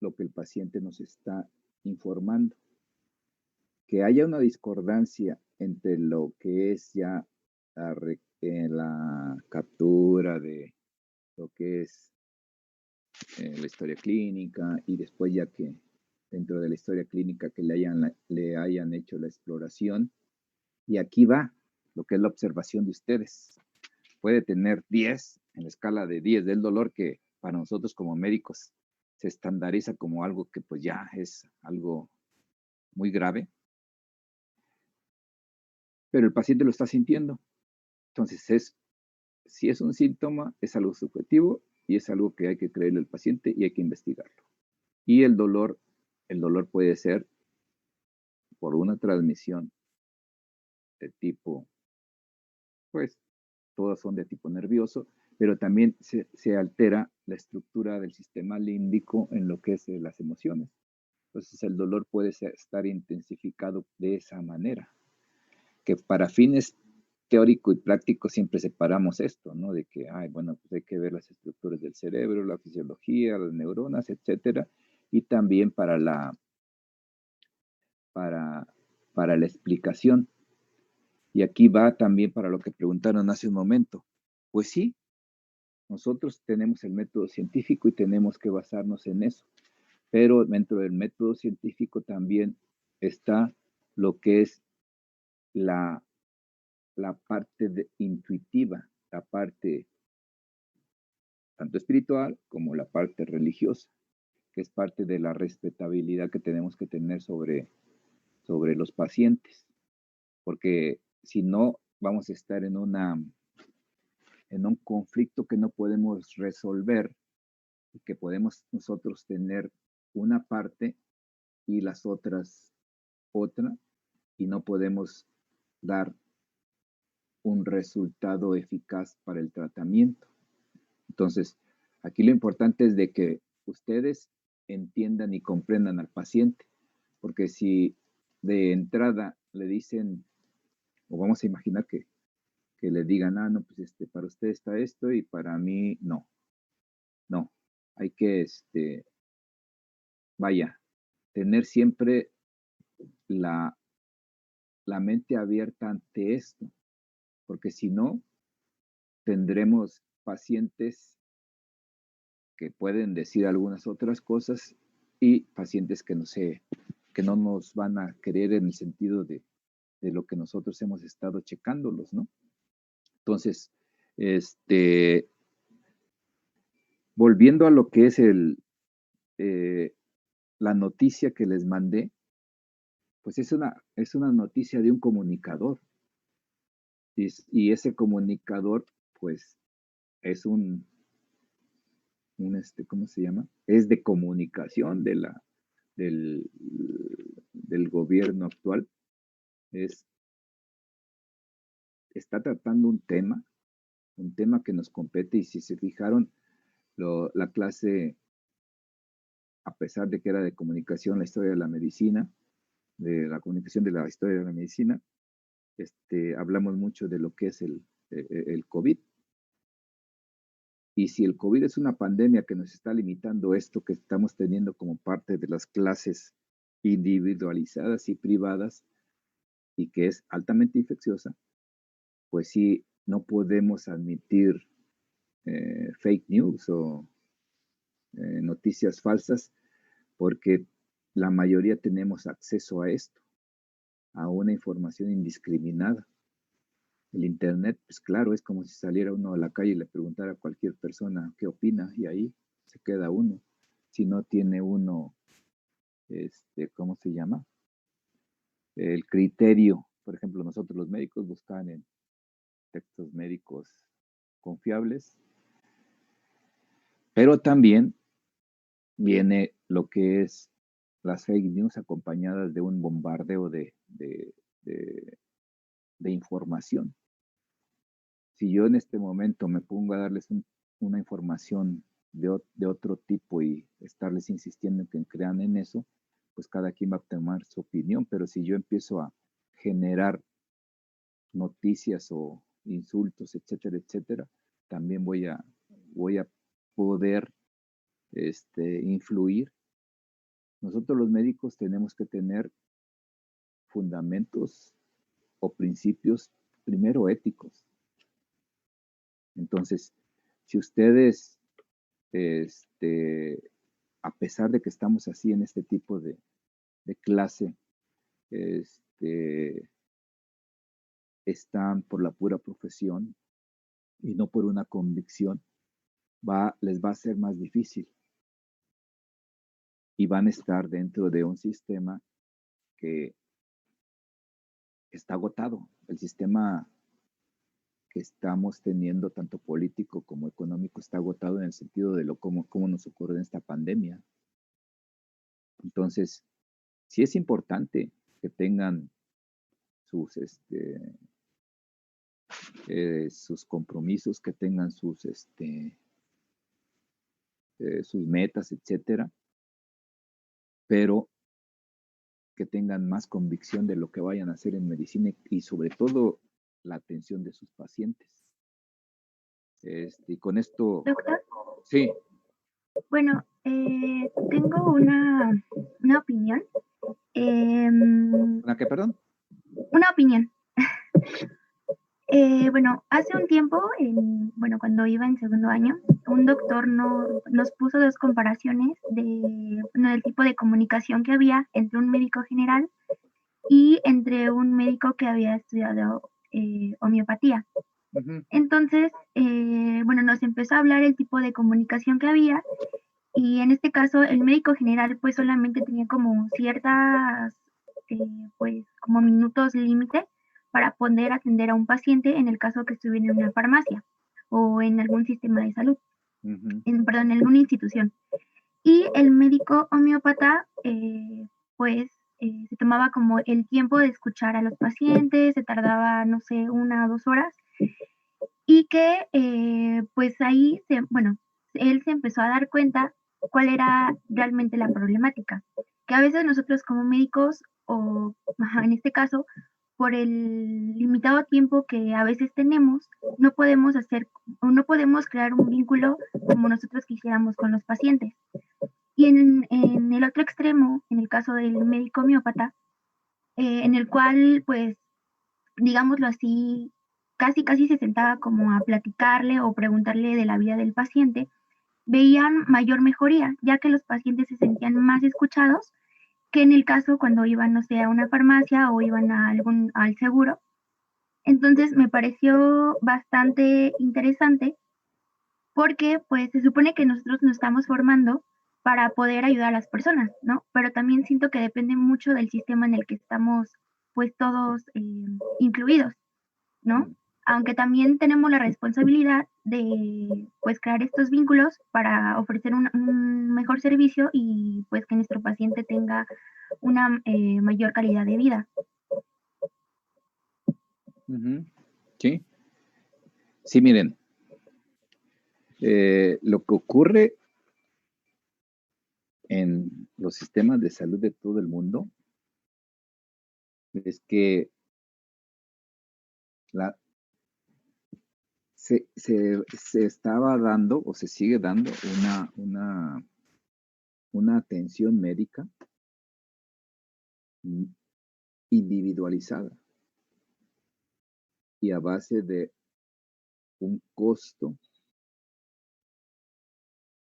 lo que el paciente nos está informando. Que haya una discordancia entre lo que es ya la captura de lo que es la historia clínica y después ya que dentro de la historia clínica que le hayan hecho la exploración. Y aquí va lo que es la observación de ustedes. Puede tener 10 en la escala de 10 del dolor que para nosotros como médicos se estandariza como algo que pues ya es algo muy grave. Pero el paciente lo está sintiendo. Entonces, si es un síntoma, es algo subjetivo y es algo que hay que creerle al paciente y hay que investigarlo. Y el dolor puede ser por una transmisión de tipo, pues, todas son de tipo nervioso, pero también se altera la estructura del sistema límbico en lo que es las emociones. Entonces, el dolor puede estar intensificado de esa manera, que para fines teórico y práctico siempre separamos esto, ¿no? De que, bueno, pues hay que ver las estructuras del cerebro, la fisiología, las neuronas, etcétera, y también para la explicación. Y aquí va también para lo que preguntaron hace un momento. Pues sí, nosotros tenemos el método científico y tenemos que basarnos en eso, pero dentro del método científico también está lo que es la parte intuitiva, la parte tanto espiritual como la parte religiosa, que es parte de la respetabilidad que tenemos que tener sobre los pacientes, porque si no, vamos a estar en un conflicto que no podemos resolver, y que podemos nosotros tener una parte y las otras otra, y no podemos dar un resultado eficaz para el tratamiento. Entonces, aquí lo importante es de que ustedes entiendan y comprendan al paciente, porque si de entrada le dicen, o vamos a imaginar que le digan, no, pues para usted está esto y para mí no. No, hay que, vaya, tener siempre la mente abierta ante esto, porque si no, tendremos pacientes que pueden decir algunas otras cosas y pacientes que no nos van a querer en el sentido de lo que nosotros hemos estado checándolos, ¿no? Entonces, volviendo a lo que es la noticia que les mandé, pues es una noticia de un comunicador. Y ese comunicador, pues, es ¿cómo se llama? Es de comunicación del gobierno actual. Está tratando un tema que nos compete, y si se fijaron, la clase, a pesar de que era de comunicación, la historia de la medicina, de la comunicación de la historia de la medicina, hablamos mucho de lo que es el COVID. Y si el COVID es una pandemia que nos está limitando esto que estamos teniendo como parte de las clases individualizadas y privadas, y que es altamente infecciosa, pues sí, no podemos admitir fake news o noticias falsas, porque la mayoría tenemos acceso a esto, a una información indiscriminada. El Internet, pues claro, es como si saliera uno a la calle y le preguntara a cualquier persona qué opina, y ahí se queda uno. Si no tiene uno, ¿cómo se llama? El criterio. Por ejemplo, nosotros los médicos buscan en textos médicos confiables, pero también viene lo que es las fake news acompañadas de un bombardeo de información. Si yo en este momento me pongo a darles una información de otro tipo y estarles insistiendo en que crean en eso, pues cada quien va a tomar su opinión. Pero si yo empiezo a generar noticias o insultos, etcétera, etcétera, también voy a poder influir. Nosotros los médicos tenemos que tener fundamentos o principios, primero éticos. Entonces, si ustedes, a pesar de que estamos así en este tipo de clase, están por la pura profesión y no por una convicción, les va a ser más difícil. Y van a estar dentro de un sistema que está agotado. El sistema que estamos teniendo, tanto político como económico, está agotado en el sentido de cómo nos ocurre en esta pandemia. Entonces, sí es importante que tengan sus compromisos, que tengan sus metas, etcétera, pero que tengan más convicción de lo que vayan a hacer en medicina y sobre todo la atención de sus pacientes. Y con esto... ¿Doctor? Sí. Bueno, tengo una opinión. ¿Una qué, perdón? Una opinión. Bueno, hace un tiempo, cuando iba en segundo año, un doctor nos puso dos comparaciones del tipo de comunicación que había entre un médico general y entre un médico que había estudiado homeopatía. Uh-huh. Entonces, nos empezó a hablar el tipo de comunicación que había, y en este caso el médico general pues solamente tenía como ciertas, como minutos límite para poder atender a un paciente en el caso que estuviera en una farmacia o en algún sistema de salud, uh-huh. en alguna institución. Y el médico homeópata, se tomaba como el tiempo de escuchar a los pacientes, se tardaba, no sé, 1 o 2 horas, y que pues ahí, él se empezó a dar cuenta cuál era realmente la problemática, que a veces nosotros como médicos, o en este caso, por el limitado tiempo que a veces tenemos, no podemos hacer o no podemos crear un vínculo como nosotros quisiéramos con los pacientes. Y en el otro extremo, en el caso del médico homeópata, en el cual, pues, digámoslo así, casi se sentaba como a platicarle o preguntarle de la vida del paciente, veían mayor mejoría, ya que los pacientes se sentían más escuchados que en el caso cuando iban, no sé, a una farmacia o iban a al seguro. Entonces me pareció bastante interesante porque pues se supone que nosotros nos estamos formando para poder ayudar a las personas, ¿no? Pero también siento que depende mucho del sistema en el que estamos pues todos incluidos, ¿no? Aunque también tenemos la responsabilidad de pues crear estos vínculos para ofrecer un mejor servicio y pues que nuestro paciente tenga una mayor calidad de vida. Sí. Sí, miren, lo que ocurre en los sistemas de salud de todo el mundo es que se estaba dando o se sigue dando una atención médica individualizada y a base de un costo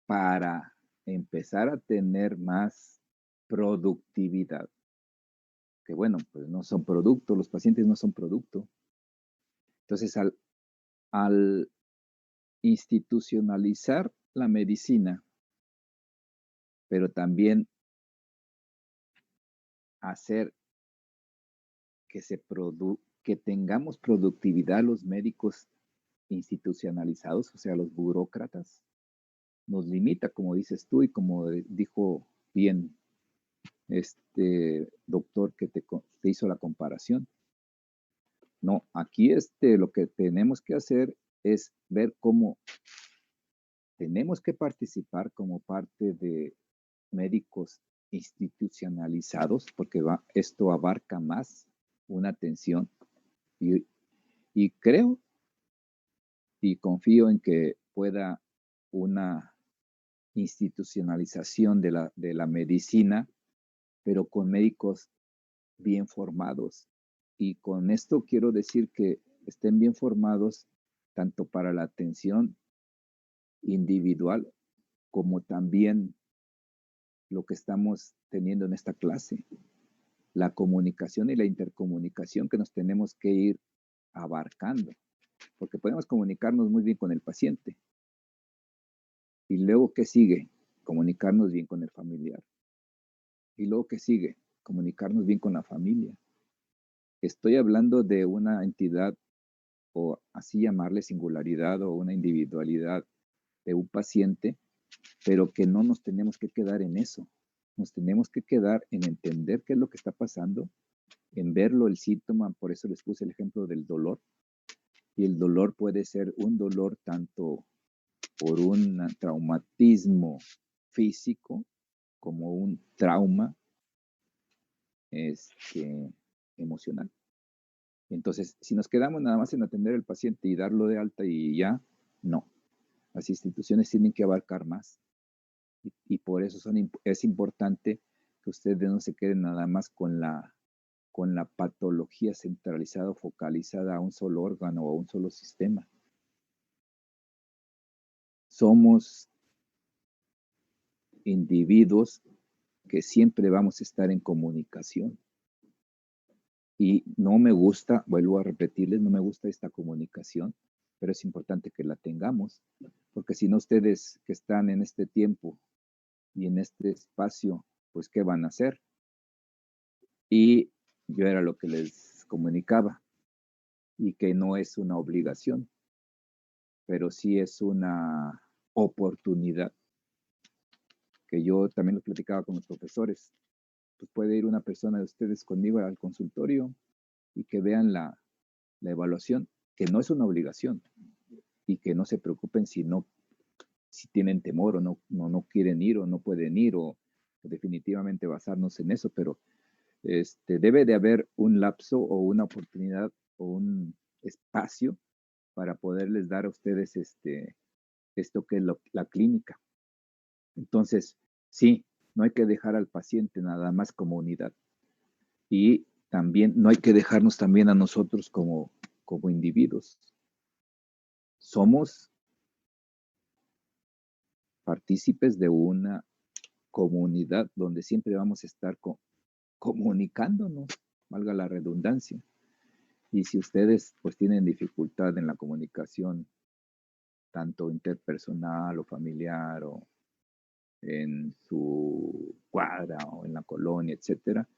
para empezar a tener más productividad. Que bueno, pues no son producto, los pacientes no son producto. Entonces, al institucionalizar la medicina, pero también hacer que tengamos productividad los médicos institucionalizados, o sea, los burócratas, nos limita, como dices tú y como dijo bien este doctor que te hizo la comparación. No, aquí lo que tenemos que hacer es ver cómo tenemos que participar como parte de médicos institucionalizados, porque esto abarca más una atención y creo y confío en que pueda una institucionalización de la medicina, pero con médicos bien formados. Y con esto quiero decir que estén bien formados tanto para la atención individual como también lo que estamos teniendo en esta clase, la comunicación y la intercomunicación que nos tenemos que ir abarcando, porque podemos comunicarnos muy bien con el paciente. Y luego, ¿qué sigue? Comunicarnos bien con el familiar. Y luego, ¿qué sigue? Comunicarnos bien con la familia. Estoy hablando de una entidad, o así llamarle singularidad o una individualidad de un paciente, pero que no nos tenemos que quedar en eso. Nos tenemos que quedar en entender qué es lo que está pasando, en verlo el síntoma, por eso les puse el ejemplo del dolor. Y el dolor puede ser un dolor tanto por un traumatismo físico como un trauma emocional. Entonces, si nos quedamos nada más en atender al paciente y darlo de alta y ya, no. Las instituciones tienen que abarcar más. Y por eso es importante que ustedes no se queden nada más con la patología centralizada o focalizada a un solo órgano o a un solo sistema. Somos individuos que siempre vamos a estar en comunicación. Y no me gusta, vuelvo a repetirles, no me gusta esta comunicación, pero es importante que la tengamos, porque si no ustedes que están en este tiempo y en este espacio, pues ¿qué van a hacer? Y yo era lo que les comunicaba, y que no es una obligación, pero sí es una oportunidad, que yo también lo platicaba con los profesores. Pues puede ir una persona de ustedes conmigo al consultorio y que vean la evaluación, que no es una obligación, y que no se preocupen si tienen temor o no quieren ir o no pueden ir, o definitivamente basarnos en eso, pero debe de haber un lapso o una oportunidad o un espacio para poderles dar a ustedes esto que es la clínica. Entonces, Sí, no hay que dejar al paciente nada más como unidad. Y también no hay que dejarnos también a nosotros como individuos. Somos partícipes de una comunidad donde siempre vamos a estar comunicándonos, valga la redundancia. Y si ustedes pues tienen dificultad en la comunicación, tanto interpersonal o familiar o en su cuadra o en la colonia, etcétera,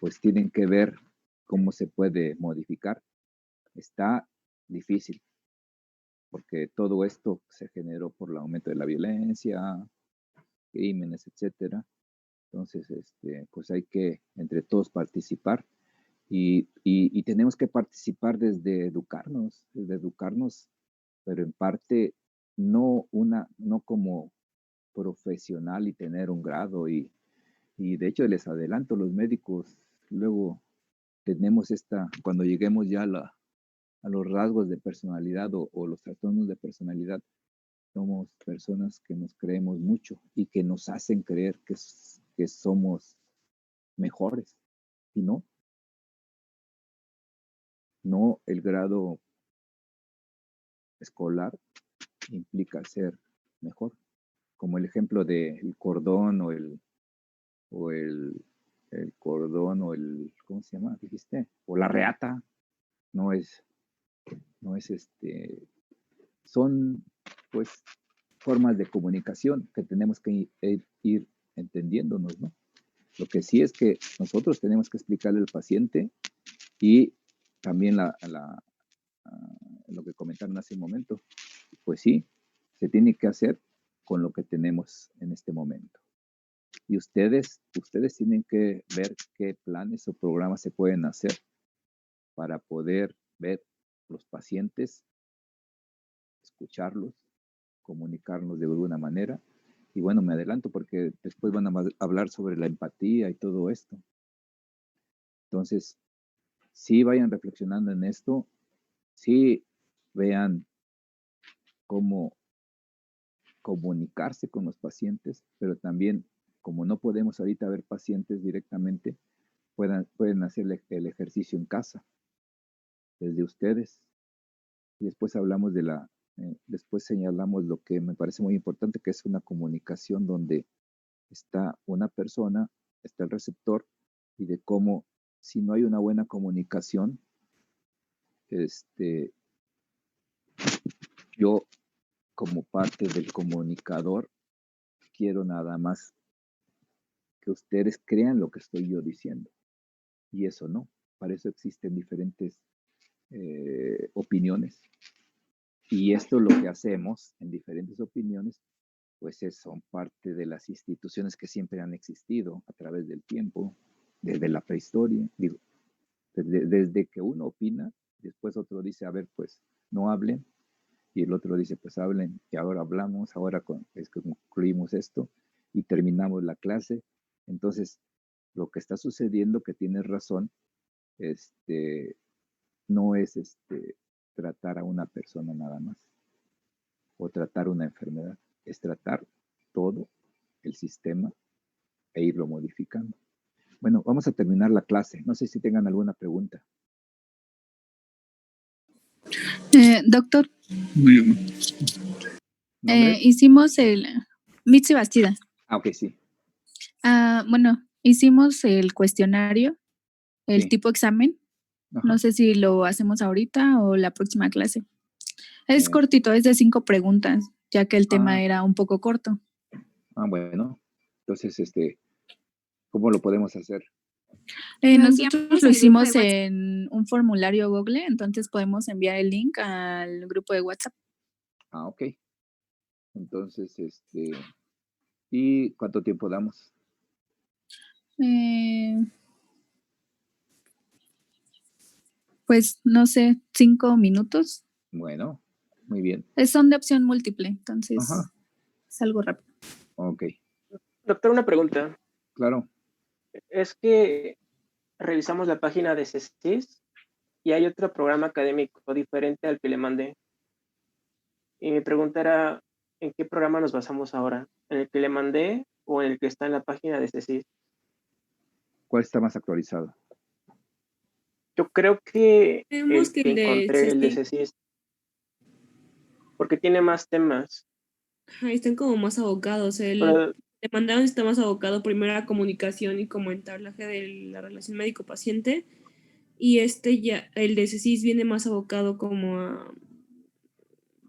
pues tienen que ver cómo se puede modificar. Está difícil, porque todo esto se generó por el aumento de la violencia, crímenes, etcétera. Entonces, pues hay que entre todos participar y tenemos que participar desde educarnos, pero en parte no como profesional y tener un grado y de hecho les adelanto, los médicos luego tenemos cuando lleguemos ya a los rasgos de personalidad o los trastornos de personalidad, somos personas que nos creemos mucho y que nos hacen creer que somos mejores. Y no el grado escolar implica ser mejor. Como el ejemplo del cordón o el cordón o ¿cómo se llama? Dijiste, o la reata, no es son pues formas de comunicación que tenemos que ir entendiéndonos, ¿no? Lo que sí es que nosotros tenemos que explicarle al paciente y también lo que comentaron hace un momento, pues sí, se tiene que hacer con lo que tenemos en este momento. Y ustedes tienen que ver qué planes o programas se pueden hacer para poder ver los pacientes, escucharlos, comunicarnos de alguna manera. Y bueno, me adelanto porque después van a hablar sobre la empatía y todo esto. Entonces, sí vayan reflexionando en esto, sí vean cómo comunicarse con los pacientes, pero también, como no podemos ahorita ver pacientes directamente, pueden hacer el ejercicio en casa, desde ustedes. Y después hablamos después señalamos lo que me parece muy importante, que es una comunicación donde está una persona, está el receptor, y de cómo, si no hay una buena comunicación, yo como parte del comunicador quiero nada más que ustedes crean lo que estoy yo diciendo. Y eso no, para eso existen diferentes opiniones. Y esto lo que hacemos en diferentes opiniones, pues son parte de las instituciones que siempre han existido a través del tiempo, desde la prehistoria, desde que uno opina, después otro dice, a ver, pues no hablen, y el otro dice, pues hablen, y ahora hablamos, ahora concluimos esto y terminamos la clase. Entonces, lo que está sucediendo, que tienes razón, no es tratar a una persona nada más, o tratar una enfermedad, es tratar todo el sistema e irlo modificando. Bueno, vamos a terminar la clase. No sé si tengan alguna pregunta. Doctor, ¿Nombre? hicimos el Mitzi Bastida. Ok, sí. Bueno, hicimos el cuestionario, el Sí. tipo examen. Ajá. No sé si lo hacemos ahorita o la próxima clase. Es cortito, es de 5 preguntas, ya que el tema era un poco corto. Bueno. Entonces, ¿cómo lo podemos hacer? Nosotros lo hicimos en un formulario Google, entonces podemos enviar el link al grupo de WhatsApp. Ok. Entonces, ¿y cuánto tiempo damos? Pues no sé, 5 minutos. Bueno, muy bien. Son de opción múltiple, entonces es algo rápido. Ok. Doctor, una pregunta. Claro. Es que revisamos la página de CECIS y hay otro programa académico diferente al que le mandé. Y mi pregunta era, ¿en qué programa nos basamos ahora? ¿En el que le mandé o en el que está en la página de CECIS? ¿Cuál está más actualizado? Yo creo que Vemos el que que el de encontré, el de CECIS, CECIS, porque tiene más temas. están como más abocados. El Pero, demandado está más abocado primero a comunicación y como entablaje de la relación médico-paciente. Y ya, el de CECIS viene más abocado como a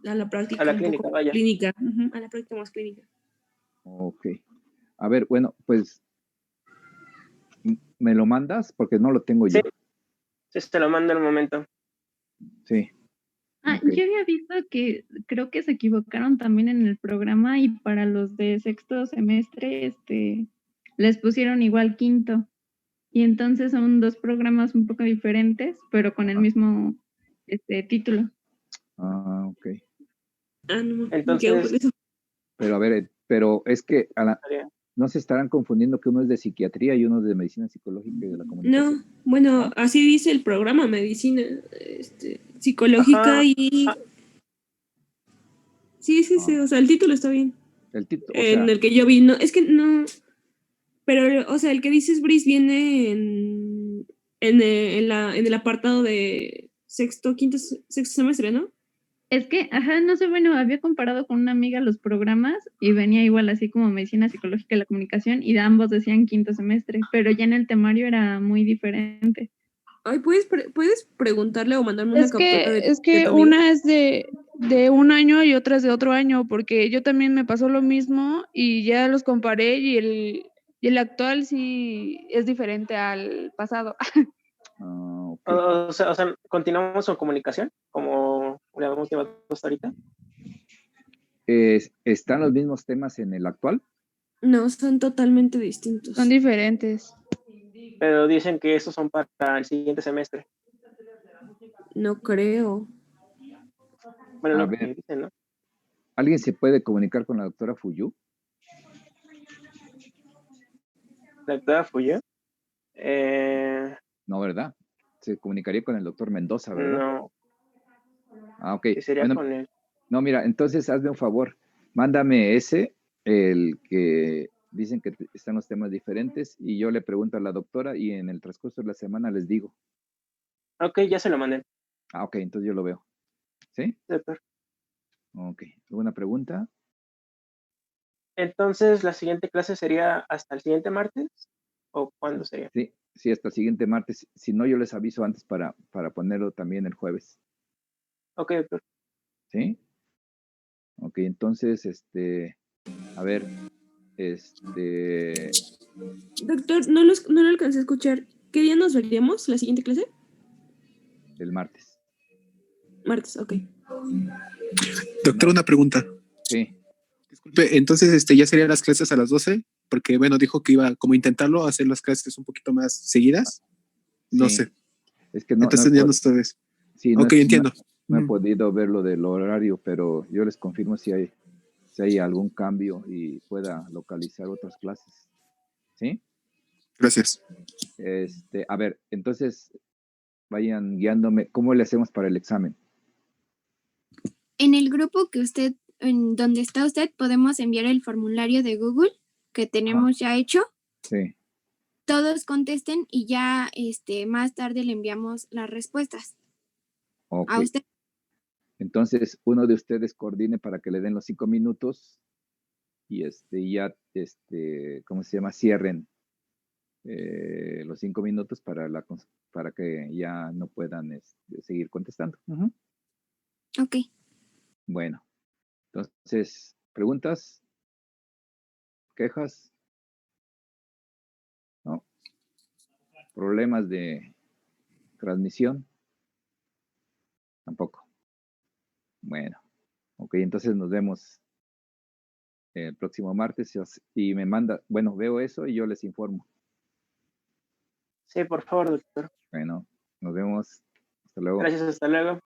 la a práctica la un poco clínica, vaya. clínica, a la práctica más clínica. Ok. A ver, bueno, pues, ¿me lo mandas? Porque no lo tengo yo. Sí, te lo mando en un momento. Sí. Ah, Ok. yo había visto que creo que se equivocaron también en el programa y para los de sexto semestre, les pusieron igual quinto. Y entonces son 2 programas un poco diferentes, pero con el mismo título. Ah, ok. No, Entonces, Pero a ver, pero es que no se estarán confundiendo que uno es de psiquiatría y uno es de medicina psicológica y de la comunicación. no, bueno, así dice el programa, medicina psicológica Ajá. y... Sí, o sea, el título está bien. El título, o En sea, el que yo vi, no, es que no... Pero, o sea, el que dices Brice viene en el apartado de sexto semestre, ¿no? Es que, no sé, bueno, había comparado con una amiga los programas y venía igual así como medicina psicológica y la comunicación y de ambos decían quinto semestre, pero ya en el temario era muy diferente. Ay, ¿puedes preguntarle o mandarme una captura de Es que tu amiga? una es de un año y otra es de otro año, porque yo también me pasó lo mismo y ya los comparé y el actual sí es diferente al pasado. O sea, continuamos con comunicación, como le hemos llevado hasta ahorita. ¿Están los mismos temas en el actual? No, son totalmente distintos. Son diferentes. Pero dicen que esos son para el siguiente semestre. No creo. Bueno, A lo ver, que dicen, ¿no? ¿alguien se puede comunicar con la doctora Fuyu? La doctora Fuyu. No, ¿verdad? Se comunicaría con el doctor Mendoza, ¿verdad? No. Ah, ok. ¿Qué sería Bueno, con él? no, mira, entonces hazme un favor. Mándame el que dicen que están los temas diferentes, y yo le pregunto a la doctora y en el transcurso de la semana les digo. Ok, ya se lo mandé. Ah, ok, entonces yo lo veo. ¿Sí? Super. Ok. ¿Alguna pregunta? Entonces, ¿la siguiente clase sería hasta el siguiente martes? ¿O cuándo sería? Sí, hasta el siguiente martes. Si no, yo les aviso antes para ponerlo también el jueves. Ok, doctor. ¿Sí? Ok, entonces, a ver, Doctor, no lo alcancé a escuchar. ¿Qué día nos veríamos la siguiente clase? el martes. Martes, ok. Doctor, una pregunta. Sí. Disculpe, entonces ya serían las clases a las 12, porque bueno, dijo que iba como intentarlo hacer las clases un poquito más seguidas. No Sí. sé. Es que Entonces ya no sabes. Sí, Ok, entiendo. No he podido ver lo del horario, pero yo les confirmo si hay algún cambio y pueda localizar otras clases. ¿Sí? Gracias. A ver, entonces vayan guiándome. ¿Cómo le hacemos para el examen? En el grupo en donde está usted, podemos enviar el formulario de Google que tenemos ya hecho. Sí. Todos contesten y ya más tarde le enviamos las respuestas. Ok. A usted. Entonces, uno de ustedes coordine para que le den los 5 minutos y ya, ¿cómo se llama? Cierren los 5 minutos para que ya no puedan seguir contestando. Ok. Bueno, entonces, ¿preguntas? ¿Quejas? ¿No? ¿Problemas de transmisión? Tampoco. Bueno, ok, entonces nos vemos el próximo martes y me manda, bueno, veo eso y yo les informo. Sí, por favor, doctor. Bueno, nos vemos. Hasta luego. Gracias, hasta luego.